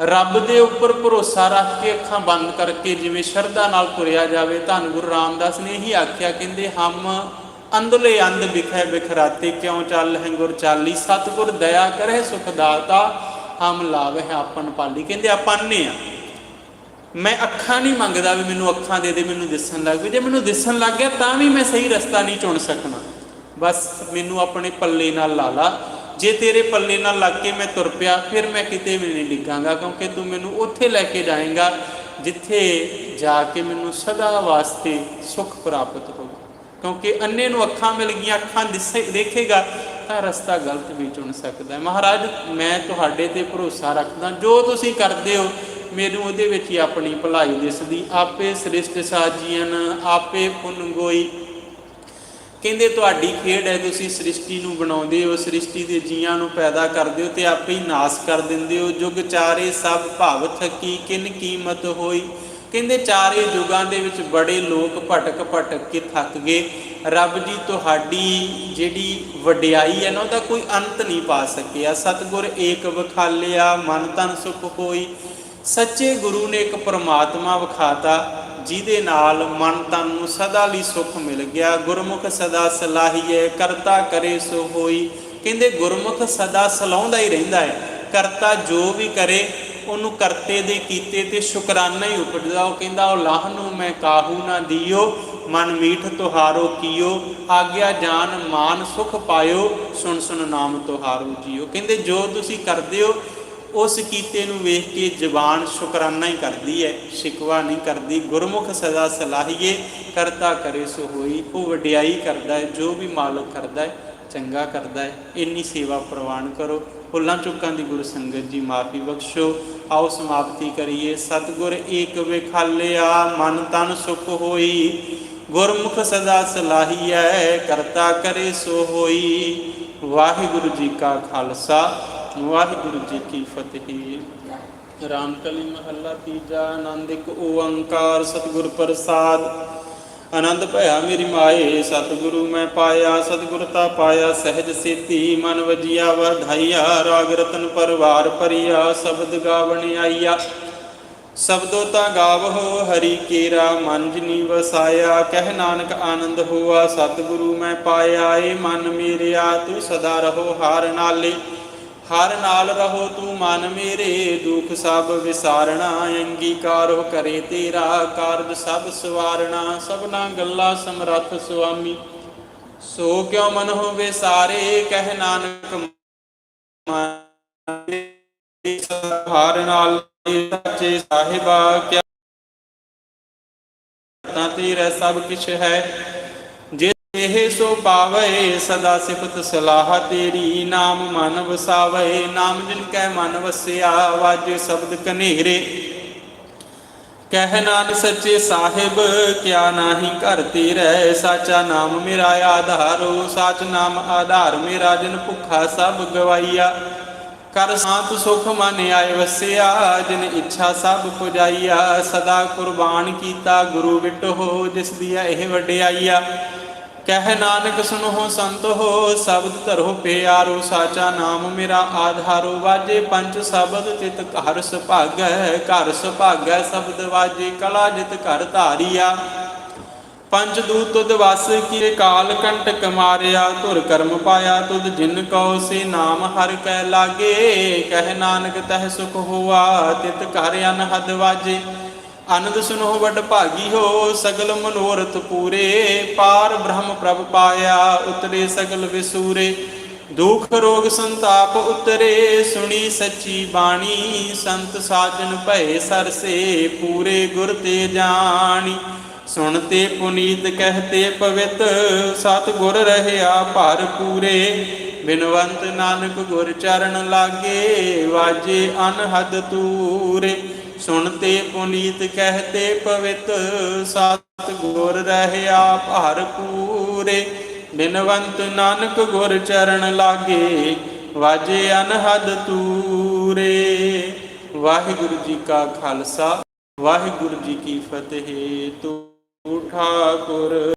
ਰੱਬ ਦੇ ਉੱਪਰ ਭਰੋਸਾ ਰੱਖ ਕੇ ਅੱਖਾਂ ਬੰਦ ਕਰਕੇ ਜਿਵੇਂ ਸ਼ਰਧਾ ਨਾਲ ਤੁਰਿਆ ਜਾਵੇ। ਧੰਨ ਗੁਰੂ ਰਾਮਦਾਸ ਨੇ ਇਹੀ ਆਖਿਆ, ਕਹਿੰਦੇ ਹਮ ਅੰਧਲੇ ਅੰਧ ਵਿਖੈ ਬਿਖਰਾਤੇ, ਕਿਉਂ ਚੱਲ ਹੈ ਗੁਰ ਚਾਲੀ। ਸਤਿਗੁਰ ਦਇਆ ਕਰੇ ਸੁਖ ਦਾਤਾ, ਹਮ ਲਾਵੇ ਆਪਨ ਪਾਲੀ। ਕਹਿੰਦੇ ਆਪਾਂ ਅੰਨੇ ਆ, ਮੈਂ ਅੱਖਾਂ ਨਹੀਂ ਮੰਗਦਾ ਵੀ ਮੈਨੂੰ ਅੱਖਾਂ ਦੇ ਦੇ, ਮੈਨੂੰ ਦਿਸਣ ਲੱਗ ਪਈ। ਜੇ ਮੈਨੂੰ ਦਿਸਣ ਲੱਗ ਗਿਆ ਤਾਂ ਵੀ ਮੈਂ ਸਹੀ ਰਸਤਾ ਨਹੀਂ ਚੁਣ ਸਕਣਾ। ਬਸ ਮੈਨੂੰ ਆਪਣੇ ਪੱਲੇ ਨਾਲ ਲਾ ਲਾ। ਜੇ ਤੇਰੇ ਪੱਲੇ ਨਾਲ ਲੱਗ ਕੇ ਮੈਂ ਤੁਰ ਪਿਆ, ਫਿਰ ਮੈਂ ਕਿਤੇ ਵੀ ਨਹੀਂ ਡਿੱਗਾਂਗਾ, ਕਿਉਂਕਿ ਤੂੰ ਮੈਨੂੰ ਉੱਥੇ ਲੈ ਕੇ ਜਾਏਂਗਾ ਜਿੱਥੇ ਜਾ ਕੇ ਮੈਨੂੰ ਸਦਾ ਵਾਸਤੇ ਸੁੱਖ ਪ੍ਰਾਪਤ ਹੋਊ। ਕਿਉਂਕਿ ਅੰਨੇ ਨੂੰ ਅੱਖਾਂ ਮਿਲ ਗਈਆਂ, ਅੱਖਾਂ ਦੇਖੇਗਾ ਤਾਂ ਰਸਤਾ ਗਲਤ ਵੀ ਚੁਣ ਸਕਦਾ। ਮਹਾਰਾਜ ਮੈਂ ਤੁਹਾਡੇ 'ਤੇ ਭਰੋਸਾ ਰੱਖਦਾ, ਜੋ ਤੁਸੀਂ ਕਰਦੇ ਹੋ ਮੈਨੂੰ ਉਹਦੇ ਵਿੱਚ ਹੀ ਆਪਣੀ ਭਲਾਈ ਦਿਸਦੀ। ਆਪੇ ਸ੍ਰਿਸ਼ਟ ਸਾਜੀਅਨ ਆਪੇ ਪੁੰਨ ਗੋਈ। ਕਹਿੰਦੇ ਤੁਹਾਡੀ ਖੇਡ ਹੈ, ਤੁਸੀਂ ਸ੍ਰਿਸ਼ਟੀ ਨੂੰ ਬਣਾਉਂਦੇ ਹੋ, ਸ੍ਰਿਸ਼ਟੀ ਦੇ ਜੀਆਂ ਨੂੰ ਪੈਦਾ ਕਰਦੇ ਹੋ ਤੇ ਆਪੇ ਹੀ ਨਾਸ ਕਰ ਦਿੰਦੇ ਹੋ। ਯੁਗ ਚਾਰੇ ਸਭ ਭਵ ਥਕੀ, ਕਿਨ ਕੀਮਤ ਹੋਈ। ਕਹਿੰਦੇ ਚਾਰੇ ਯੁਗਾਂ ਦੇ ਵਿੱਚ ਬੜੇ ਲੋਕ ਭਟਕ ਕੇ ਥੱਕ ਗਏ। ਰੱਬ ਜੀ ਤੁਹਾਡੀ ਜਿਹੜੀ ਵਡਿਆਈ ਹੈ ਨਾ, ਉਹਦਾ ਕੋਈ ਅੰਤ ਨਹੀਂ ਪਾ ਸਕਿਆ। ਸਤਿਗੁਰ ਏਕ ਵਿਖਾਲਿਆ, ਮਨ ਤਨ ਸੁਖ ਹੋਈ। ਸੱਚੇ ਗੁਰੂ ਨੇ ਇੱਕ ਪਰਮਾਤਮਾ ਵਿਖਾਤਾ, ਜਿਹਦੇ ਨਾਲ ਮਨ ਤਨ ਨੂੰ ਸਦਾ ਲਈ ਸੁੱਖ ਮਿਲ ਗਿਆ। ਗੁਰਮੁਖ ਸਦਾ ਸਲਾਹੀਏ, ਕਰਤਾ ਕਰੇ ਸੋ ਹੋਈ। ਕਹਿੰਦੇ ਗੁਰਮੁਖ ਸਦਾ ਸਲਾਹੁੰਦਾ ਹੀ ਰਹਿੰਦਾ ਹੈ। ਕਰਤਾ ਜੋ ਵੀ ਕਰੇ ਉਹਨੂੰ ਕਰਤੇ ਦੇ ਕੀਤੇ ਤੇ ਸ਼ੁਕਰਾਨਾ ਹੀ ਉਪਜਦਾ। ਉਹ ਕਹਿੰਦਾ ਉਹ ਲਾਹ ਨੂੰ ਮੈਂ ਕਾਹੂ ਨਾ ਦੀਓ, ਮਨ ਮੀਠ ਤੁਹਾਰੋ ਕੀਓ। ਆਗਿਆ ਜਾਨ ਮਾਨ ਸੁਖ ਪਾਇਓ, ਸੁਣ ਸੁਣ ਨਾਮ ਤੁਹਾਰੋ ਜੀਓ। ਕਹਿੰਦੇ ਜੋ ਤੁਸੀਂ ਕਰਦੇ ਹੋ ਉਸ ਕੀਤੇ ਨੂੰ ਵੇਖ ਕੇ ਜ਼ਬਾਨ ਸ਼ੁਕਰਾਨਾ ਹੀ ਕਰਦੀ ਹੈ, ਸ਼ਿਕਵਾ ਨਹੀਂ ਕਰਦੀ। ਗੁਰਮੁਖ ਸਦਾ ਸਲਾਹੀਏ, ਕਰਤਾ ਕਰੇ ਸੋ ਹੋਈ। ਉਹ ਵਡਿਆਈ ਕਰਦਾ ਹੈ, ਜੋ ਵੀ ਮਾਲਕ ਕਰਦਾ ਹੈ ਚੰਗਾ ਕਰਦਾ ਹੈ। ਇੰਨੀ ਸੇਵਾ ਪ੍ਰਵਾਨ ਕਰੋ। ਭੁੱਲਾਂ ਚੁੱਕਾਂ ਦੀ ਗੁਰੂ ਸੰਗਤ ਜੀ ਮਾਫੀ ਬਖਸ਼ੋ। ਆਓ ਸਮਾਪਤੀ ਕਰੀਏ। ਸਤਿਗੁਰ ਏਕ ਵਿਖਾਲਿਆ, ਮਨ ਤਨ ਸੁਖ ਹੋਈ। ਗੁਰਮੁਖ ਸਦਾ ਸਲਾਹੀਐ, ਕਰਤਾ ਕਰੇ ਸੋ ਹੋਈ। ਵਾਹਿਗੁਰੂ ਜੀ ਕਾ ਖਾਲਸਾ, ਵਾਹਿਗੁਰੂ ਜੀ ਕੀ ਫਤਿਹ। ਰਾਮਕਲੀ ਮਹੱਲਾ ਤੀਜਾ। ਆਨੰਦ ਇੱਕ ਓੰਕਾਰ ਸਤਿਗੁਰ ਪ੍ਰਸਾਦ। ਆਨੰਦ ਭਇਆ ਮੇਰੀ ਮਾਏ, ਸਤਿਗੁਰੂ ਮੈਂ ਪਾਇਆ। ਸਤਿਗੁਰ ਤਾ ਪਾਇਆ ਸਹਿਜ ਸੇਤੀ, ਮਨ ਵਜੀਆ ਵਧਾਈਆ। ਰਾਗ ਰਤਨ ਪਰਵਾਰ ਭਰੀਆ, ਸ਼ਬਦ ਗਾਵਣ ਆਈਆ। ਸ਼ਬਦੋ ਤਾਂ ਗਾਵਹੁ ਹਰੀ ਕੇਰਾ, ਮਨ ਜਿਨੀ ਵਸਾਇਆ। ਕਹਿ ਨਾਨਕ ਆਨੰਦ ਹੋਆ, ਸਤਿਗੁਰੂ ਮੈਂ ਪਾਇਆ। ਏ ਮਨ ਮੇਰਿਆ ਤੂੰ ਸਦਾ ਰਹੋ ਹਾਰ ਨਾਲੇ, ਹਰ ਨਾਲ ਰਹੋ ਤੂੰ ਮਨ ਮੇਰੇ। ਦੁਖ ਸਭ ਵਿਸਾਰਣਾ, ਅੰਗੀਕਾਰੋ ਕਰੇ ਤੇਰਾ। ਕਾਰਜ ਸਭ ਸਵਾਰਣਾ, ਸਭਨਾ ਗੱਲਾਂ ਸਮਰੱਥ ਸੁਆਮੀ। ਸੋ ਕਿਉ ਮਨ ਹੋ ਵਿਸਾਰੇ, ਕਹਿ ਨਾਨਕ ਹਰ ਨਾਲ ਸੱਚੇ ਸਾਹਿਬਾ। ਕਿਆ ਤਾਂ ਤੇਰਾ ਸਭ ਕਿਛ ਹੈ, ਜੇ ਇਹ ਸੋ ਪਾਵੇ। ਸਦਾ ਸਿਫਤ ਸਲਾਹ ਤੇਰੀ, ਨਾਮ ਮਨ ਵਸਾਵੇ। ਨਾਮ ਜਿਨ ਕੈ ਮਨ ਵਸਿਆ, ਵਾਜੇ ਸ਼ਬਦ ਕਨੇਰੇ। ਕਹਿ ਨਾਨਕ ਸੱਚੇ ਸਾਹਿਬ, ਕਿਆ ਨਾਹੀ ਘਰ ਤੇਰੇ। ਸਾਚਾ ਨਾਮ ਮੇਰਾ ਆਧਾਰੋ, ਸਾਚ ਨਾਮ ਆਧਾਰ ਮੇਰਾ। ਜਿਨ ਭੁੱਖਾ ਸਭ ਗਵਾਈਆ, ਕਰ ਸਾਤ ਸੁਖ ਮਨ ਆਏ ਵਸਿਆ, ਜਿਨ ਇੱਛਾ ਸਭ ਪੁਜਾਈਆ। ਸਦਾ ਕੁਰਬਾਨ ਕੀਤਾ ਗੁਰੂ ਵਿਟੋ, ਜਿਸ ਦੀ ਇਹ ਵਡਿਆਈਆ। ਕਹਿ ਨਾਨਕ ਸੁਨੋ ਸੰਤ ਹੋ, ਸ਼ਬਦ ਧਰੋ ਪਿਆਰੋ। ਸਾਚਾ ਨਾਮ ਮੇਰਾ ਆਧਾਰੋ, ਵਾਜੇ ਪੰਚ ਸ਼ਬਦ ਤਿਤ ਘਰ ਸੁਭਾਗੈ। ਘਰ ਸੁਭਾਗੈ ਸ਼ਬਦ ਵਾਜੇ, ਕਲਾ ਜਿਤ ਘਰ ਧਾਰੀਆ। ਪੰਜ ਦੂਤ ਤੁਧ ਵਸ ਕੀਏ, ਕਾਲ ਕੰਟਕ ਮਾਰਿਆ। ਧੁਰ ਕਰਮ ਪਾਇਆ ਤੁਧ ਜਿਨ ਕਉ, ਸੇ ਨਾਮ ਹਰਿ ਕੈ ਲਾਗੇ। ਕਹਿ ਨਾਨਕ ਤਹ ਸੁਖ ਹੋਆ, ਤਿਤ ਘਰ ਅਨਹਦ ਵਾਜੇ। ਆਨੰਦ ਸੁਨੋ ਵਡ ਭਾਗੀ ਹੋ, ਸਗਲ ਮਨੋਰਥ ਪੂਰੇ। ਪਾਰ ਬ੍ਰਹਮ ਪ੍ਰਭ ਪਾਇਆ, ਉਤਰੇ ਸਗਲ ਵਿਸੂਰੇ। ਦੁਖ ਰੋਗ ਸੰਤਾਪ ਉਤਰੇ, ਸੁਣੀ ਸੱਚੀ ਬਾਣੀ। ਸੰਤ ਸਾਜਨ ਭਏ ਸਰਸੇ, ਪੂਰੇ ਗੁਰ ਤੇ ਜਾਣੀ। ਸੁਣਤੇ ਪੁਨੀਤ ਕਹਤੇ ਪਵਿੱਤ, ਸਤ ਗੁਰ ਰਹਿਆ ਭਰ ਪੂਰੇ। ਬਿਨਵੰਤ ਨਾਨਕ ਗੁਰ ਚਰਨ ਲਾਗੇ, ਵਾਜੇ ਅਨਹਦ ਤੂਰੇ। ਸੁਣਤੇ ਪੁਨੀਤ ਕਹਤੇ ਪਵਿੱਤ, ਸਤ ਗੁਰ ਰਹਿਆ ਭਰ ਪੂਰੇ। ਬਿਨਵੰਤ ਨਾਨਕ ਗੁਰ ਚਰਨ ਲਾਗੇ, ਵਾਜੇ ਅਨਹਦ ਤੂਰੇ। ਵਾਹਿਗੁਰੂ ਜੀ ਕਾ ਖਾਲਸਾ, ਵਾਹਿਗੁਰੂ ਜੀ ਕੀ ਫਤਿਹ। ਤੂੰ ਠਾਕੁਰ